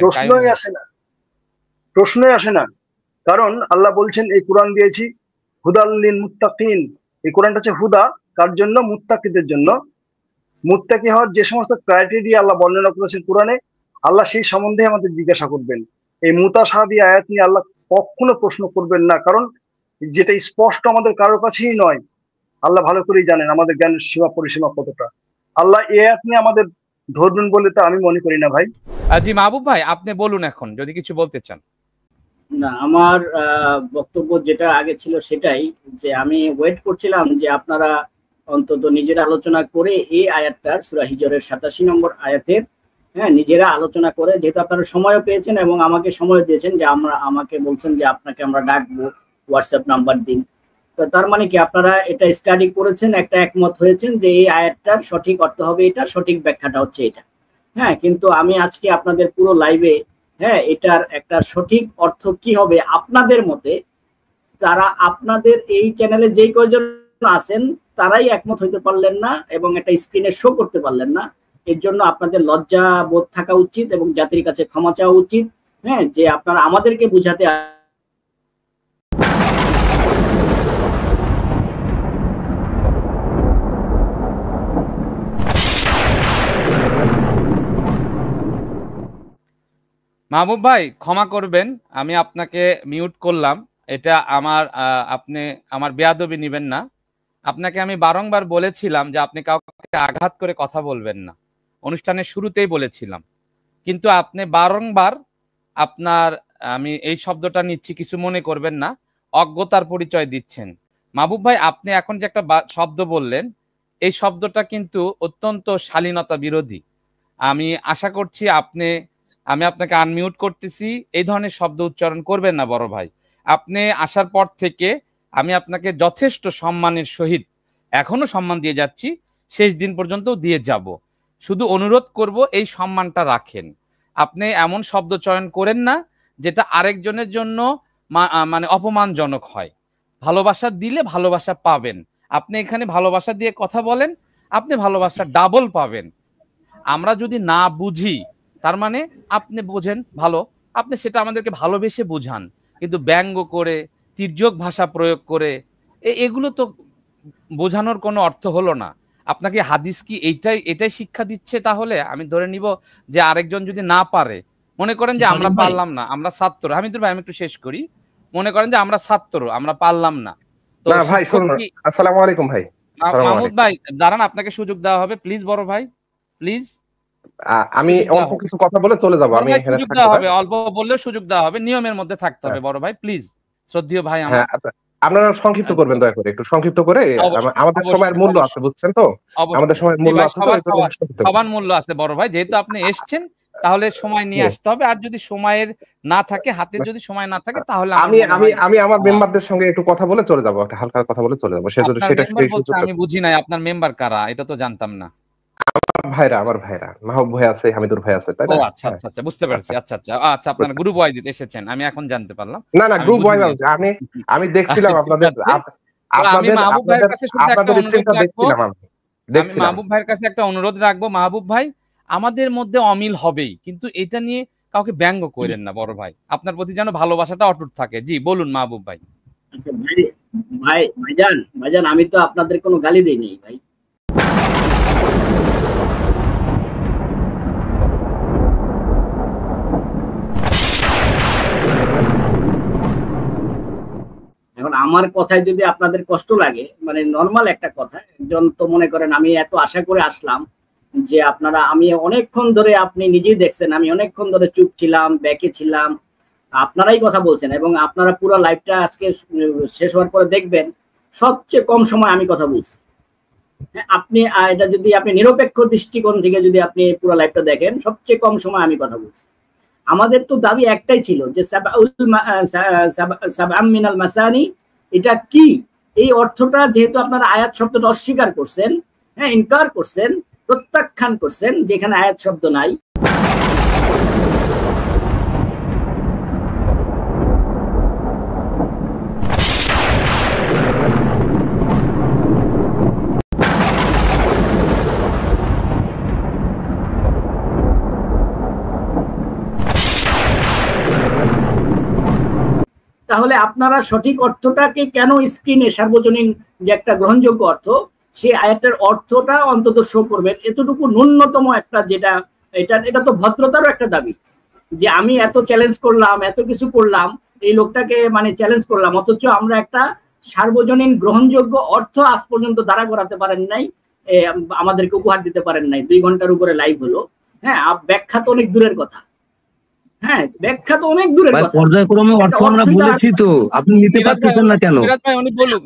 প্রশ্নই আসে না, কারণ আল্লাহ বলছেন এই কোরআন দিয়েছি হুদাল লিল মুত্তাকিন। এই কোরআনটা হচ্ছে হুদা কার জন্য? মুত্তাকিদের জন্য। মুত্তাকি হওয়ার যে সমস্ত ক্রাইটেরিয়া আল্লাহ বর্ণনা করেছেন কোরআনে, আল্লাহ সেই সম্বন্ধে আমাদের জিজ্ঞাসা করবেন। এই মুতাশাবিহ আয়াত নিয়ে আল্লাহ কখনো প্রশ্ন করবেন না, কারণ যেটা স্পষ্ট আমাদের কারোর কাছেই নয়। আল্লাহ ভালো করেই জানেন আমাদের জ্ঞানের সীমা পরিসীমা কতটা। আল্লাহ এই আয়াত নিয়ে আমাদের ধরবেন বলে তো আমি মনে করি না ভাই। জি মাহবুব ভাই আপনি বলুন এখন যদি কিছু বলতে চান। না, আমার বক্তব্য যেটা আগে ছিল সেটাই, যে আমি ওয়েট করছিলাম যে আপনারা অন্তত নিজেরা আলোচনা করে এই আয়াতটার সূরা হিজরের 87 নম্বর আয়াতের, হ্যাঁ, নিজেরা আলোচনা করে, যেহেতু আপনারা সময়ও পেয়েছেন এবং আমাকে সময় দিয়েছেন, যে আমাকে বলছেন যে আপনাকে আমরা ডাকবো, হোয়াটসঅ্যাপ নাম্বার দিন। তো তার মানে কি আপনারা এটা স্টাডি করেছেন, একটা একমত হয়েছেন যে এই আয়াতটার সঠিক অর্থ হবে এটা, সঠিক ব্যাখ্যাটা হচ্ছে এটা। হ্যাঁ, কিন্তু আমি আজকে আপনাদের পুরো লাইভে, হ্যাঁ, এটার একটা সঠিক অর্থ কি হবে আপনাদের মতে, তারা আপনাদের এই চ্যানেলে যেই কয়জন আছেন তারাই একমত হইতে পারলেন না এবং একটা স্ক্রিনে শো করতে পারলেন না। এর জন্য আপনাদের লজ্জা বোধ থাকা উচিত এবং জাতির কাছে ক্ষমা চাওয়া উচিত। হ্যাঁ, যে আপনারা আমাদেরকে বুঝাতে মাহবুব ভাই ক্ষমা করবেন, আমি আপনাকে মিউট করলাম। এটা আপনি আমার বেয়াদবি নেবেন না। আপনাকে আমি বারংবার বলেছিলাম যে আপনি কাউকে আঘাত করে কথা বলবেন না, অনুষ্ঠানের শুরুতেই বলেছিলাম, কিন্তু আপনি বারংবার আমি এই শব্দটা নিচ্ছি, কিছু মনে করবেন না, অজ্ঞতার পরিচয় দিচ্ছেন। মাহবুব ভাই, আপনি এখন যে একটা শব্দ বললেন, এই শব্দটা কিন্তু অত্যন্ত শালীনতা বিরোধী। আমি আশা করছি আমি আপনাকে আনমিউট করতেছি, এই ধরনের শব্দ উচ্চারণ করবেন না বড় ভাই। আপনি আসার পর থেকে আমি আপনাকে যথেষ্ট সম্মানের সহিত এখনো সম্মান দিয়ে যাচ্ছি, শেষ দিন পর্যন্ত দিয়ে যাব। শুধু অনুরোধ করব এই সম্মানটা রাখেন। আপনি এমন শব্দ চয়ন করেন না যেটা আরেকজনের জন্য মানে অপমানজনক হয়। ভালোবাসা দিলে ভালোবাসা পাবেন। আপনি এখানে ভালোবাসা দিয়ে কথা বলেন, আপনি ভালোবাসা ডাবল পাবেন। আমরা যদি না বুঝি, তার মানে আপনি বোঝেন ভালো, আপনি সেটা আমাদেরকে ভালোবেসে বুঝান, কিন্তু ব্যঙ্গ করে, তির্যক ভাষা প্রয়োগ করে এগুলো তো বোঝানোর কোনো অর্থ হলো না। আপনাকে হাদিস কি এটাই শিক্ষা দিচ্ছে? তাহলে আমি ধরে নিব যে আরেকজন যদি না পারে, মনে করেন যে আমরা পারলাম না, আমরা ছাত্র, হামিদুর ভাই আমি একটু শেষ করি, মনে করেন যে আমরা ছাত্র, আমরা পারলাম না, তো ভাই শুনুন, আসসালামু আলাইকুম ভাই। মাহমুদ ভাই দাঁড়ান, আপনাকে সুযোগ দেওয়া হবে, প্লিজ বড় ভাই, প্লিজ। আমি অল্প কিছু কথা বলে চলে যাব। আমি এখানে সুযোগ দেওয়া হবে, অল্প বললেও সুযোগ দেওয়া হবে, নিয়মের মধ্যে থাকতে হবে বড় ভাই, প্লিজ। শ্রদ্ধেয় ভাই আমার, আপনারা সংক্ষিপ্ত করবেন দয়া করে, একটু সংক্ষিপ্ত করে, আমাদের সময়ের মূল্য আছে, বুঝছেন তো, আমাদের সময়ের মূল্য আছে, সবার মূল্য আছে বড় ভাই, যেহেতু আপনি এসেছেন তাহলে সময় নিয়ে আসতে হবে, আর যদি সময়ের না থাকে, হাতে যদি সময় না থাকে, তাহলে আমি আমার মেম্বারদের সঙ্গে একটু কথা বলে চলে যাব, একটা হালকা কথা বলে চলে যাব। আমি বুঝি নাই আপনার মেম্বার কারা, এটা তো জানতাম না। আমার ভাইরা মাহবুব ভাই আছে, হামিদুর ভাই আছে, তাই না? আচ্ছা আচ্ছা আচ্ছা, বুঝতে পারছি। আচ্ছা আচ্ছা আচ্ছা, আপনারা গ্রুপ ওয়াইজ এসেছেন, আমি এখন জানতে পারলাম। না গ্রুপ ওয়াইজ আমি দেখছিলাম আপনাদের আমি মাহবুব ভাইয়ের কাছে শুধু একটা অনুরোধ রাখবো, আমি মাহবুব ভাইয়ের কাছে একটা অনুরোধ রাখবো, মাহবুব ভাই আমাদের মধ্যে অমিল হবেই, কিন্তু এটা নিয়ে কাউকে ব্যঙ্গ করেন না বড় ভাই, আপনার প্রতি যেন ভালোবাসাটা অটুট থাকে। জি বলুন মাহবুব ভাই। আচ্ছা ভাইজান আমি তো আপনাদের কোনো গালি দেইনি ভাই। এখন আমার কথায় যদি আপনাদের কষ্ট লাগে, মানে নরমাল একটা কথা, একজন তো মনে করেন আমি এত আশা করে আসলাম যে আমি অনেকক্ষণ ধরে, আপনি নিজেই দেখছেন আমি অনেকক্ষণ ধরে চুপ ছিলাম, ব্যাকে ছিলাম, আপনারাই কথা বলছেন, এবং আপনারা পুরো লাইভটা আজকে শেষ হওয়ার পরে দেখবেন সবচেয়ে কম সময় আমি কথা বলছি। আপনি এটা যদি আপনি নিরপেক্ষ দৃষ্টিকোণ থেকে যদি আপনি পুরো লাইভটা দেখেন, সবচেয়ে কম সময় আমি কথা বলছি। আমাদের তো দাবি একটাই ছিল যে সাবআম মিনাল মাসানি, এটা কি, এই অর্থটা যেহেতু আপনারা আয়াত শব্দটা অস্বীকার করছেন, হ্যাঁ ইনকার করছেন, প্রত্যাখ্যান করছেন, যেখানে আয়াত শব্দ নাই, তাহলে আপনারা সঠিক অর্থটাকে কেন স্ক্রিনে সার্বজনীন যে একটা গ্রহণযোগ্য অর্থ, সেই আয়াতের অর্থটা অন্তত শো করবেন, এতটুকু ন্যূনতম একটা, যেটা এটা তো ভদ্রতারও একটা দাবি, যে আমি এত চ্যালেঞ্জ করলাম, এত কিছু করলাম, এই লোকটাকে মানে চ্যালেঞ্জ করলাম, অথচ আমরা একটা সার্বজনীন গ্রহণযোগ্য অর্থ আজ পর্যন্ত দাঁড়া করাতে পারেন নাই, আমাদেরকে উপহার দিতে পারেন নাই। 2 ঘন্টার উপরে লাইভ হলো, হ্যাঁ ব্যাখ্যা তো অনেক দূরের কথা, হ্যাঁ ব্যাখ্যা তো অনেক দূরের কথা, পর্যায়ক্রমে অর্থ আমরা বলেছি তো, আপনি নিতে পারতেছেন না কেন?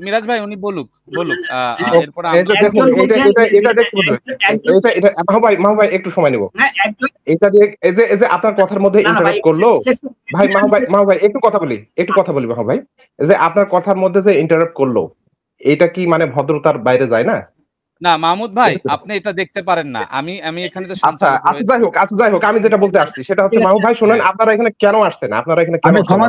মিরাজ ভাই উনি বলুক এরপর মাহবুব ভাই একটু সময় নেব। এটা যে এই যে আপনার কথার মধ্যে ইন্টারাপ্ট করলো ভাই, মাহবুব ভাই একটু কথা বলি মাহবুব ভাই, এই যে আপনার কথার মধ্যে যে ইন্টারাপ্ট করলো, এটা কি মানে ভদ্রতার বাইরে যায় না? না মাহমুদ ভাই, আপনি এটা দেখতে পারেন না, আমি এখানে তো আচ্ছা যাই হোক আমি যেটা বলতে আসছি সেটা হচ্ছে, মাহবুব ভাই শুনেন, আপনারা এখানে কেন আসছেন, আপনারা এখানে কেন? ক্ষমা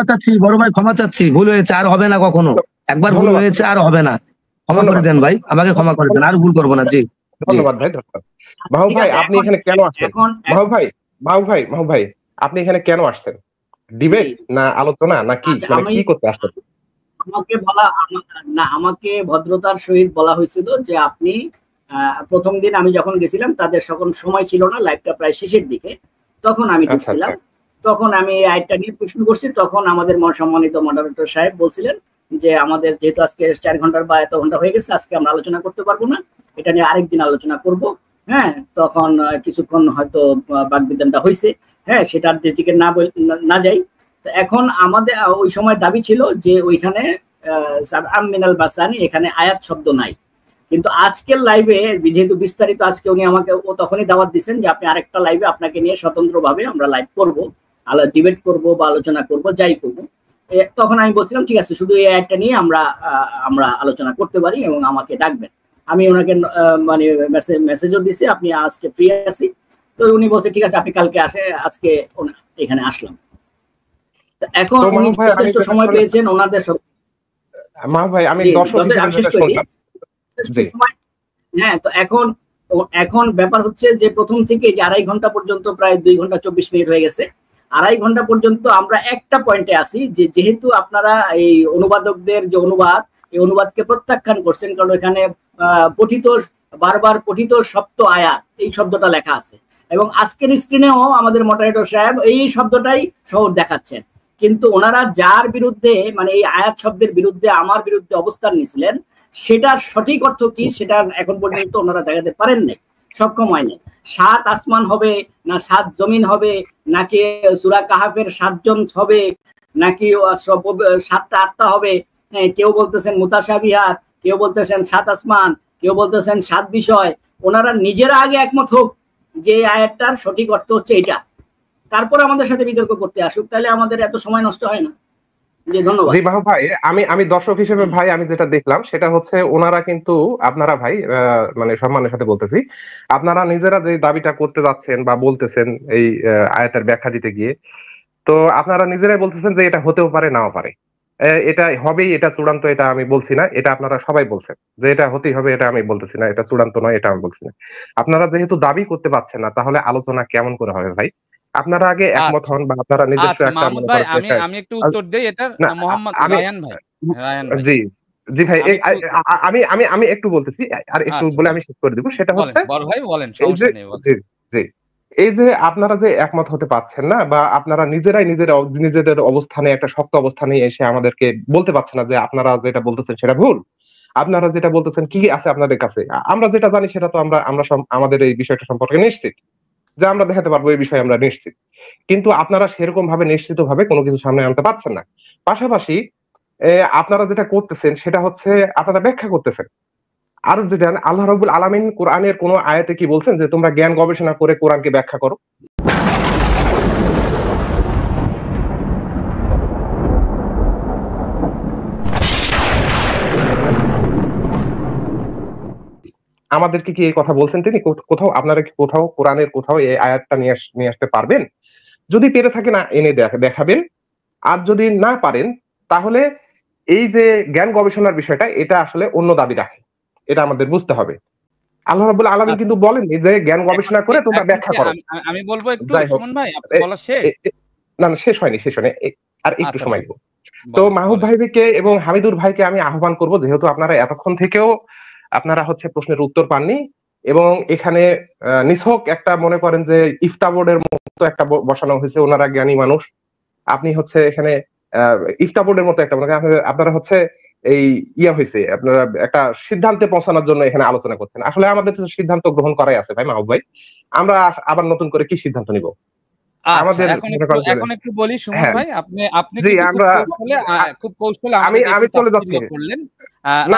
চাচ্ছি বড় ভাই, ক্ষমা চাচ্ছি, ভুল হয়েছে, আর হবে না কখনো, একবার ভুল হয়েছে আর হবে না। ক্ষমা করে দেন ভাই, আমাকে ক্ষমা করে দেন, আর ভুল করবো না। জি ধন্যবাদ ভাই, ধন্যবাদ। মাহবুব ভাই আপনি এখানে কেন আসছেন? মাহবুব ভাই আপনি এখানে কেন আসছেন? ডিবেট না আলোচনা না কি, মানে কি করতে আসছেন? আমাকে ভদ্রতার সহিত বলা হয়েছিল যে আপনি প্রথম দিন আমি যখন গেছিলাম তাদের সকল সময় ছিল না, লাইভটা প্রায় শেষের দিকে, তখন আমি ঢুকছিলাম, তখন আমি এই আইটটা নিয়ে প্রশ্ন করছি, তখন আমাদের সম্মানিত মডারেটর সাহেব বলছিলেন যে আমাদের যেহেতু আজকে 4 ঘন্টার বা এত ঘন্টা হয়ে গেছে, আজকে আমরা আলোচনা করতে পারবো না, এটা নিয়ে আরেকদিন আলোচনা করব। হ্যাঁ, তখন কিছুক্ষণ হয়তো বাকবিতণ্ডা হয়েছে, হ্যাঁ, সেটার দিকে না যাই। এখন আমাদের ওই সময় দাবি ছিল যে ওইখানে মিনাল বাসানি, এখানে আয়াত শব্দ নাই, কিন্তু আজকের লাইভে যেহেতু বিস্তারিত আজকে উনি আমাকে তখনই দাওয়াত দিচ্ছেন যে আপনি আরেকটা লাইভে আপনাকে নিয়ে স্বতন্ত্রভাবে আমরা লাইভ করব, ডিবেট করব বা আলোচনা করব, যাই করব। তখন আমি বলছিলাম ঠিক আছে, শুধু এই আয়াতটা নিয়ে আমরা আলোচনা করতে পারি এবং আমাকে ডাকবেন। আমি ওনাকে মানে মেসেজও দিছি আপনি আজকে ফ্রি আছি, তো উনি বলছে ঠিক আছে আপনি কালকে আসে, আজকে এখানে আসলাম। এখন উনি যথেষ্ট সময় পেয়েছেন ওনাদের সব। ভাই আমি হ্যাঁ, তো এখন ব্যাপার হচ্ছে যে প্রথম থেকে যে 2.5 ঘন্টা পর্যন্ত, প্রায় 2 ঘন্টা 24 মিনিট হয়ে গেছে, 2.5 ঘন্টা পর্যন্ত আমরা একটা পয়েন্টে আছি যে যেহেতু আপনারা এই অনুবাদকদের যে অনুবাদ, এই অনুবাদকে প্রত্যাখ্যান করছেন, কারণ এখানে বারবার পঠিত সপ্ত আয়াত এই শব্দটা লেখা আছে, এবং আজকের স্ক্রিনেও আমাদের মডারেটর সাহেব এই শব্দটাই সহ দেখাচ্ছেন, কিন্তু ওনারা যার বিরুদ্ধে মানে এই আয়াত শব্দের বিরুদ্ধে আমার বিরুদ্ধে অবস্থান নিয়েছিলেন, সেটার সঠিক অর্থ কি সেটা এখন পর্যন্ত ওনারা দেখাতে পারেন নাই, সক্ষম হয়নি। 7 আসমান হবে না 7 জমিন হবে, নাকি সূরা কাহাফের 7 জন হবে, নাকি 7টা আত্মা হবে, কেউ বলতেছেন মুতাশাবিহাত, কেউ বলতেছেন 7 আসমান, কেউ বলতেছেন 7 বিষয়। ওনারা নিজেরা আগে একমত হোক যে আয়াতটার সঠিক অর্থ হচ্ছে এটা, তারপর আমাদের সাথে বিতর্ক করতে আসুক, তাহলে আমাদের এত সময় নষ্ট হয় না। ধন্যবাদ। জি মাহবুব ভাই, আমি দর্শক হিসেবে ভাই আমি যেটা দেখলাম সেটা হচ্ছে ওনারা কিন্তু আপনারা ভাই মানে সম্মানের সাথে বলতেছি, আপনারা নিজেরা যে দাবিটা করতে যাচ্ছেন বা বলতেছেন এই আয়াতের ব্যাখ্যা দিতে গিয়ে, তো আপনারা নিজেরাই বলতেছেন যে এটা হতেও পারে নাও পারে, এটা হবেই, এটা চূড়ান্ত, এটা আমি বলছি না, এটা আপনারা সবাই বলছেন যে এটা হতেই হবে, এটা আমি বলতেছি না, এটা চূড়ান্ত নয়, এটা আমি বলছি না। আপনারা যেহেতু দাবি করতে পারছেন না, তাহলে আলোচনা কেমন করে হবে ভাই? আপনারা আগে একমত হন বা আপনারা নিজস্ব একটা আমি একটু উত্তর দেই এটা মোহাম্মদ রায়ান ভাই। জি জি ভাই, আমি একটু বলতেছি আর একটু বলে আমি শেষ করে দিব। সেটা হচ্ছে বড় ভাই বলেন, সমস্যা নেই। জি জি, এই যে আপনারা যে একমত হতে পারছেন না বা আপনারা নিজেরাই নিজেদের অবস্থানে একটা শক্ত অবস্থানে এসে আমাদেরকে বলতে পারছেন না যে আপনারা যেটা বলতেছেন সেটা ভুল, আপনারা যেটা বলতেছেন কি আছে আপনাদের কাছে, আমরা যেটা জানি সেটা তো আমরা আমাদের এই বিষয়টা সম্পর্কে নিশ্চিত যে আমরা দেখাতে পারবো, এই বিষয়ে আমরা নিশ্চিত, কিন্তু আপনারা সেরকম ভাবে নিশ্চিত ভাবে কোনো কিছু সামনে আনতে পারছেন না। পাশাপাশি আপনারা যেটা করতেছেন সেটা হচ্ছে আপনারা ব্যাখ্যা করতেছেন। আর যেটা আল্লাহ রাব্বুল আলামিন কোরআনের কোন আয়াতে কি বলছেন যে তোমরা জ্ঞান গবেষণা করে কোরআনকে ব্যাখ্যা করো? আমাদেরকে কি এই কথা বলছেন তিনি? কোথাও আপনারা কি কোথাও কোরআনের কোথাও এই আয়াতটা নিয়ে আসতে পারবেন? যদি পেরে থাকেন এনে দেখাবেন, আর যদি না পারেন তাহলে এই যে জ্ঞান গবেষণার বিষয়টা, এটা আসলে অন্য দাবি রাখে, এটা আমাদের বুঝতে হবে। আল্লাহ রাব্বুল আলামিন কিন্তু বলেননি যে জ্ঞান গবেষণা করে তোমরা ব্যাখ্যা করো। আমি বলবো একটু সুমন ভাই, আপনি বলা শেষ? না শেষ হয়নি, আর একটু সময় দেব। তো মাহবুব ভাইকে এবং হামিদুর ভাইকে আমি আহ্বান করব, যেহেতু আপনারা এতক্ষণ থেকেও আপনারা হচ্ছে প্রশ্নের উত্তর পাননি এবং এখানে নিছক একটা মনে করেন যে ইফতা বোর্ডের মতো একটা বসানো হয়েছে, ওনারা জ্ঞানী মানুষ, আপনি হচ্ছে এখানে ইফতা বোর্ডের মতো একটা মনে করেন আপনারা হচ্ছে এই হয়েছে, আপনারা একটা সিদ্ধান্তে পৌঁছানোর জন্য এখানে আলোচনা করছেন। আসলে আমাদের তো সিদ্ধান্ত গ্রহণ করাই আছে ভাই মাহবুব ভাই, আমরা আবার নতুন করে কি সিদ্ধান্ত নিব? আমাদের এখন একটু বলি সুমন ভাই, আপনি জি আমরা খুব কৌশলে আমি চলে যাচ্ছি, না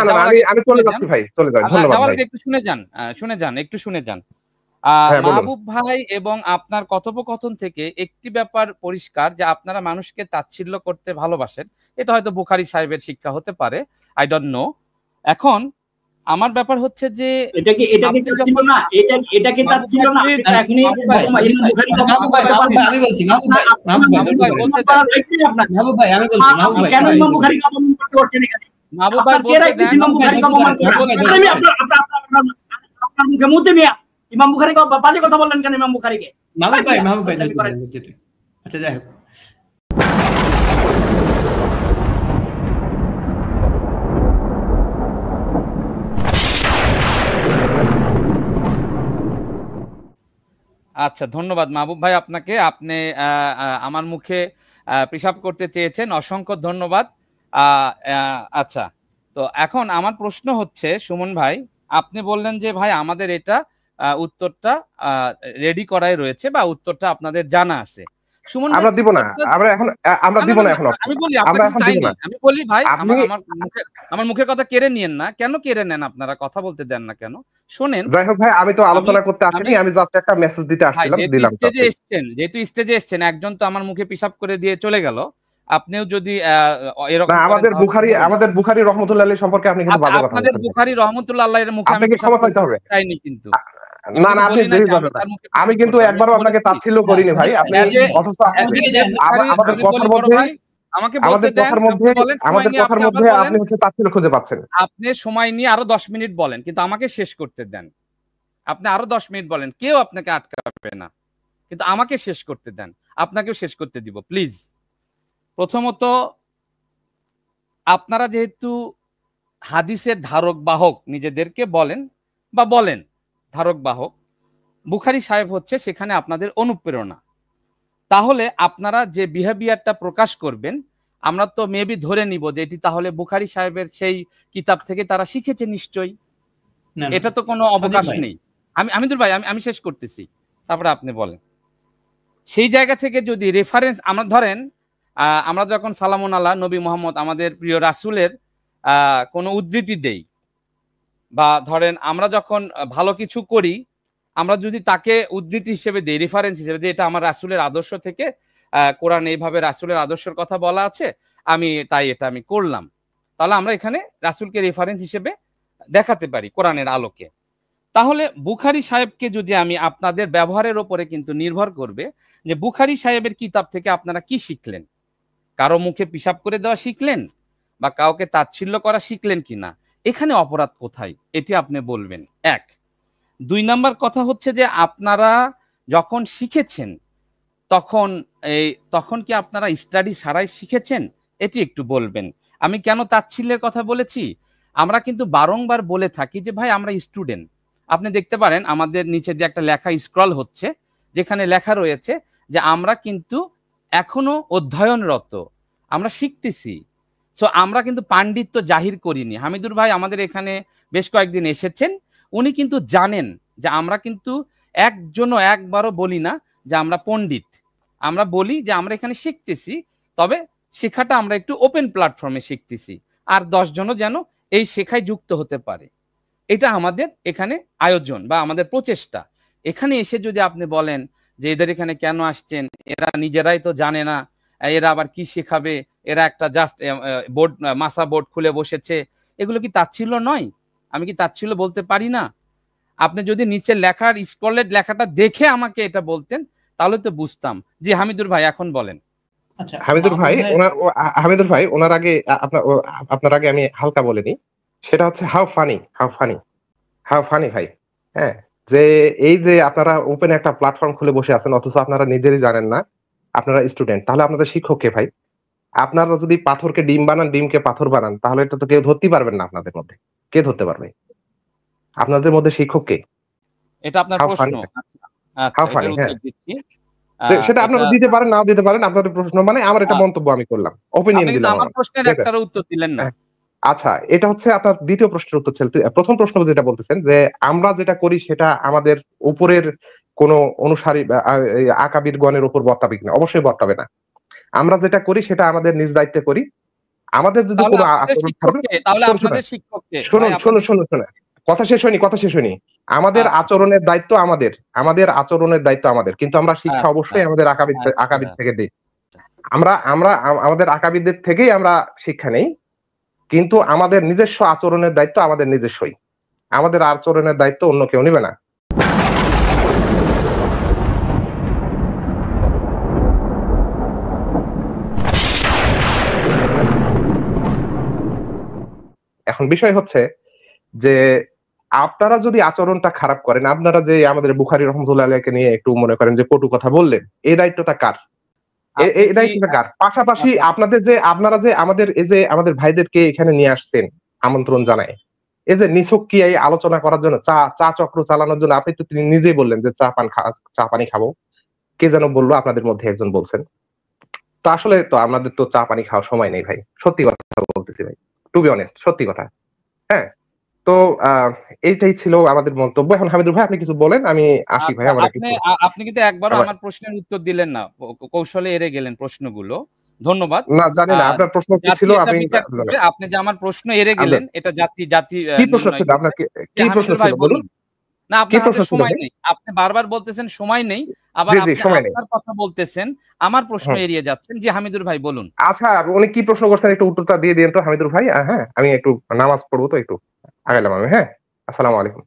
আমি চলে যাচ্ছি ভাই, চলে যান, ধন্যবাদ ভাই। একটু শুনে যান। মাহবুব ভাই এবং আপনার কথোপকথন থেকে একটি ব্যাপার পরিষ্কার যে আপনারা মানুষকে তাচ্ছিল্য করতে ভালোবাসেন। এটা হয়তো বুখারী সাহেবের শিক্ষা হতে পারে, আই ডোন্ট নো। এখন আমার ব্যাপার হচ্ছে যে এটা কি তাচ্ছিল্য না, এটা কি তাচ্ছিল্য না? এখনি আমি বলছি মাহবুব ভাই, কেন ইমাম বুখারীকে অপমান করতে বলছেন এখানে? মাহবুব ভাই আপনার কে রাইট দিছে ইমাম বুখারীকে অপমান করে? আমি আপনার মুখে মুতে মিয়া ইমাম বুখারীকে বাজে কথা বললেন কেন ইমাম বুখারীকে? মাহবুব ভাই আচ্ছা যাই হোক, আচ্ছা ধন্যবাদ মাহবুব ভাই আপনাকে। আপনি আমার মুখে পেশাব করতে চেয়েছেন, অসংখ্য ধন্যবাদ। আচ্ছা, তো এখন আমার প্রশ্ন হচ্ছে সুমন ভাই, আপনি বললেন যে ভাই আমাদের এটা উত্তরটা রেডি করাই রয়েছে বা উত্তরটা আপনাদের জানা আছে। সুমন আমরা দিব না, আমরা দিব না এখন। আমি বলি আমি বলি ভাই আমার মুখের কথা কেড়ে নিয়েন না। কেন কেড়ে নেন আপনারা? কথা বলতে দেন না কেন? শোনেন। যাই হোক ভাই, আমি তো আলোচনা করতে আসিনি, আমি জাস্ট একটা মেসেজ দিতে আসছিলাম, দিলাম। যেহেতু স্টেজে এসেছেন, একজন তো আমার মুখে পেশাব করে দিয়ে চলে গেল, আপনিও যদি এরকম আমাদের বুখারী রহমতুল্লাহ আলাইহি সম্পর্কে আপনি কিন্তু বাজে কথা বলছেন। আপনাদের বুখারী রহমতুল্লাহ আলাইহির মুখে আমি ক্ষমা চাইতে হবে চাইনি কিন্তু। না আপনি আমি কিন্তু একবারও আপনাকে তাচ্ছিল্য করিনি ভাই। আপনি অথচ আমাদের কথার মধ্যে আপনি হচ্ছে তাচ্ছিল্য খুঁজে পাচ্ছেন। আপনি সময় নিয়ে আরো 10 মিনিট বলেন, কিন্তু আমাকে শেষ করতে দেন। আপনি আরো 10 মিনিট বলেন, কেউ আপনাকে আটকাবে না, কিন্তু আমাকে শেষ করতে দেন। আপনাকেও শেষ করতে দিব প্লিজ। প্রথমত, আপনারা যেহেতু হাদিসের ধারক বাহক নিজেদেরকে বলেন বা বলেন ধারক বাহক, বুখারী সাহেব হচ্ছে সেখানে আপনাদের অনুপ্রেরণা। তাহলে আপনারা যে বিহেভিয়ারটা প্রকাশ করবেন, আমরা তো মেবি ধরে নিব যে এটি তাহলে বুখারী সাহেবের সেই কিতাব থেকে তারা শিখেছে নিশ্চয়ই। এটা তো কোনো অবকাশ নেই। আমিদুল ভাই আমি শেষ করতেছি, তারপরে আপনি বলেন। সেই জায়গা থেকে যদি রেফারেন্স আমরা ধরেন, আমরা যখন সালামুন আল্লাহ নবী মোহাম্মদ আমাদের প্রিয় রাসূলের কোনো উদ্ধৃতি দেই, বা ধরেন আমরা যখন ভালো কিছু করি, আমরা যদি তাকে উদ্ধৃতি হিসেবে দেই, রেফারেন্স হিসেবে যে এটা আমার রাসূলের আদর্শ থেকে, কোরআন এইভাবে রাসূলের আদর্শের কথা বলা আছে, তাই এটা আমি করলাম, তাহলে আমরা এখানে রাসূলকে রেফারেন্স হিসেবে দেখাতে পারি কোরআনের আলোকে। তাহলে বুখারী সাহেবকে যদি আমি, আপনাদের ব্যবহারের ওপরে কিন্তু নির্ভর করবে যে বুখারী সাহেবের কিতাব থেকে আপনারা কি শিখলেন। কারো মুখে পেশাব করে দেওয়া শিখলেন, বা কাউকে তাচ্ছিল্য করা শিখলেন কিনা, এখানে অপরাধ কোথায় এটি আপনি বলবেন। 1 2 নাম্বার কথা হচ্ছে যে আপনারা যখন শিখেছেন তখন কি আপনারা স্টাডি ছাড়াই শিখেছেন, এটি একটু বলবেন। আমি কেন তাচ্ছিল্যের কথা বলেছি, আমরা কিন্তু বারংবার বলে থাকি যে ভাই আমরা স্টুডেন্ট। আপনি দেখতে পারেন আমাদের নিচে যে একটা লেখা স্ক্রল হচ্ছে, যেখানে লেখা রয়েছে যে আমরা কিন্তু এখনো অধ্যয়নরত, আমরা শিখতেছি। সো আমরা কিন্তু পাণ্ডিত্য জাহির করিনি। হামিদুর ভাই আমাদের এখানে বেশ কয়েকদিন এসেছেন, উনি কিন্তু জানেন যে আমরা কিন্তু একবারও বলি না যে আমরা পণ্ডিত। আমরা বলি যে আমরা এখানে শিখতেছি, তবে শেখাটা আমরা একটু ওপেন প্ল্যাটফর্মে শিখতেছি, আর 10 জনও যেন এই শেখায় যুক্ত হতে পারে। এটা আমাদের এখানে আয়োজন বা আমাদের প্রচেষ্টা। এখানে এসে যদি আপনি বলেন যে এদের এখানে কেন আসছেন, এরা নিজেরাই তো জানে না, এরা আবার কি শেখাবে, এরা একটা জাস্ট মাসা বোর্ড খুলে বসেছে, এগুলো কি তাচ্ছিল্য নয়? আমি কি তাচ্ছিল্য বলতে পারি না? আপনি যদি নিচে লেখার স্কলের লেখাটা দেখে আমাকে এটা বলতেন, তাহলে তো বুঝতাম। জি হামিদুর ভাই এখন বলেন। আচ্ছা হামিদুর ভাই ওনার আগে আপনার আগে আমি হালকা বলিনি, সেটা হচ্ছে হাউ ফানি ভাই। হ্যাঁ, যে এই যে আপনারা ওপেন একটা প্ল্যাটফর্ম খুলে বসে আছেন, অথচ আপনারা নিজেরই জানেন না আপনারা স্টুডেন্ট। তাহলে আপনাদের শিক্ষক কে ভাই? আপনারা যদি পাথরকে ডিম বানান, ডিমকে পাথর বানান, তাহলে এটা তো কেউ ধরতেই পারবেন না। আপনাদের মধ্যে কে ধরতে পারবে? আপনাদের মধ্যে শিক্ষক কে? এটা আপনার প্রশ্ন। সেটা আপনারা দিতে পারেন, নাও দিতে পারেন, আপনাদের প্রশ্ন। মানে আমার এটা মন্তব্য আমি করলাম, ওপিনিয়ন দিলাম। আমার প্রশ্নের একটার উত্তর দিলেন না। আচ্ছা, এটা হচ্ছে আপনার দ্বিতীয় প্রশ্নের উত্তর ছিল। প্রথম প্রশ্ন যেটা বলতেছেন যে আমরা যেটা করি সেটা আমাদের উপরের কোন অনুসারী আকাবিরগণের উপর বর্তাবে কিনা, অবশ্যই বর্তাবে না। আমরা যেটা করি সেটা আমাদের নিজ দায়িত্বে করি। আমাদের যদি কোনো শুনুন কথা শেষ হয়নি। আমাদের আচরণের দায়িত্ব আমাদের, কিন্তু আমরা শিক্ষা অবশ্যই আমাদের আকাবিদ থেকে দিই। আমরা আমাদের আকাবিদদের থেকেই আমরা শিক্ষা নেই, কিন্তু আমাদের নিজস্ব আচরণের দায়িত্ব আমাদের নিজস্বই। আমাদের আচরণের দায়িত্ব অন্য কেউ নেবে না। এখন বিষয় হচ্ছে যে আপনারা যদি আচরণটা খারাপ করেন, আপনারা যে আমাদের বুখারী রহমতুল্লাহ আলাইহিকে নিয়ে একটু মনে করেন যে কটু কথা বললেন, এই দায়িত্বটা কার? এই দায়িত্বটা কার? পাশাপাশি আপনারা যে আমাদের এই যে আমাদের ভাইদেরকে এখানে নিয়ে আসছেন আমন্ত্রণ জানায়, এই যে নিছক আলোচনা করার জন্য, চা চক্র চালানোর জন্য, আপনি তো তিনি নিজেই বললেন যে চা পানি খাবো, কে যেন বললো আপনাদের মধ্যে একজন বলছেন। তো আসলে তো আমাদের তো চা পানি খাওয়ার সময় নেই ভাই, সত্যি কথা বলতেছি ভাই, টু বি অনেস্ট, সত্যি কথা। হ্যাঁ, তো এইটাই ছিল আমাদের মন্তব্য। এখন হামিদুর ভাই আপনি কিছু বলেন, আমি আসি ভাই। আপনি কিন্তু একবারও আমার প্রশ্নের উত্তর দিলেন না, কৌশলে এড়ে গেলেন প্রশ্নগুলো। ধন্যবাদ। না জানি না আপনার প্রশ্ন কি ছিল। আপনি যে আমার প্রশ্ন এড়ে গেলেন, এটা জাতি কি প্রশ্ন ছিল আপনার? কি প্রশ্ন ছিল বলুন না? আপনার হাতে সময় নেই, আপনি বারবার বলতেছেন সময় নেই, আবার আপনি আপনার কথা বলতেছেন, আমার প্রশ্ন এড়িয়ে যাচ্ছেন। জি হামিদুর ভাই বলুন। আচ্ছা, উনি কি প্রশ্ন করছেন একটু উত্তরটা দিয়ে দিন তো হামিদুর ভাই। হ্যাঁ, আমি একটু নামাজ পড়বো তো, একটু আগাইলাম আমি। হ্যাঁ, আসসালামু আলাইকুম।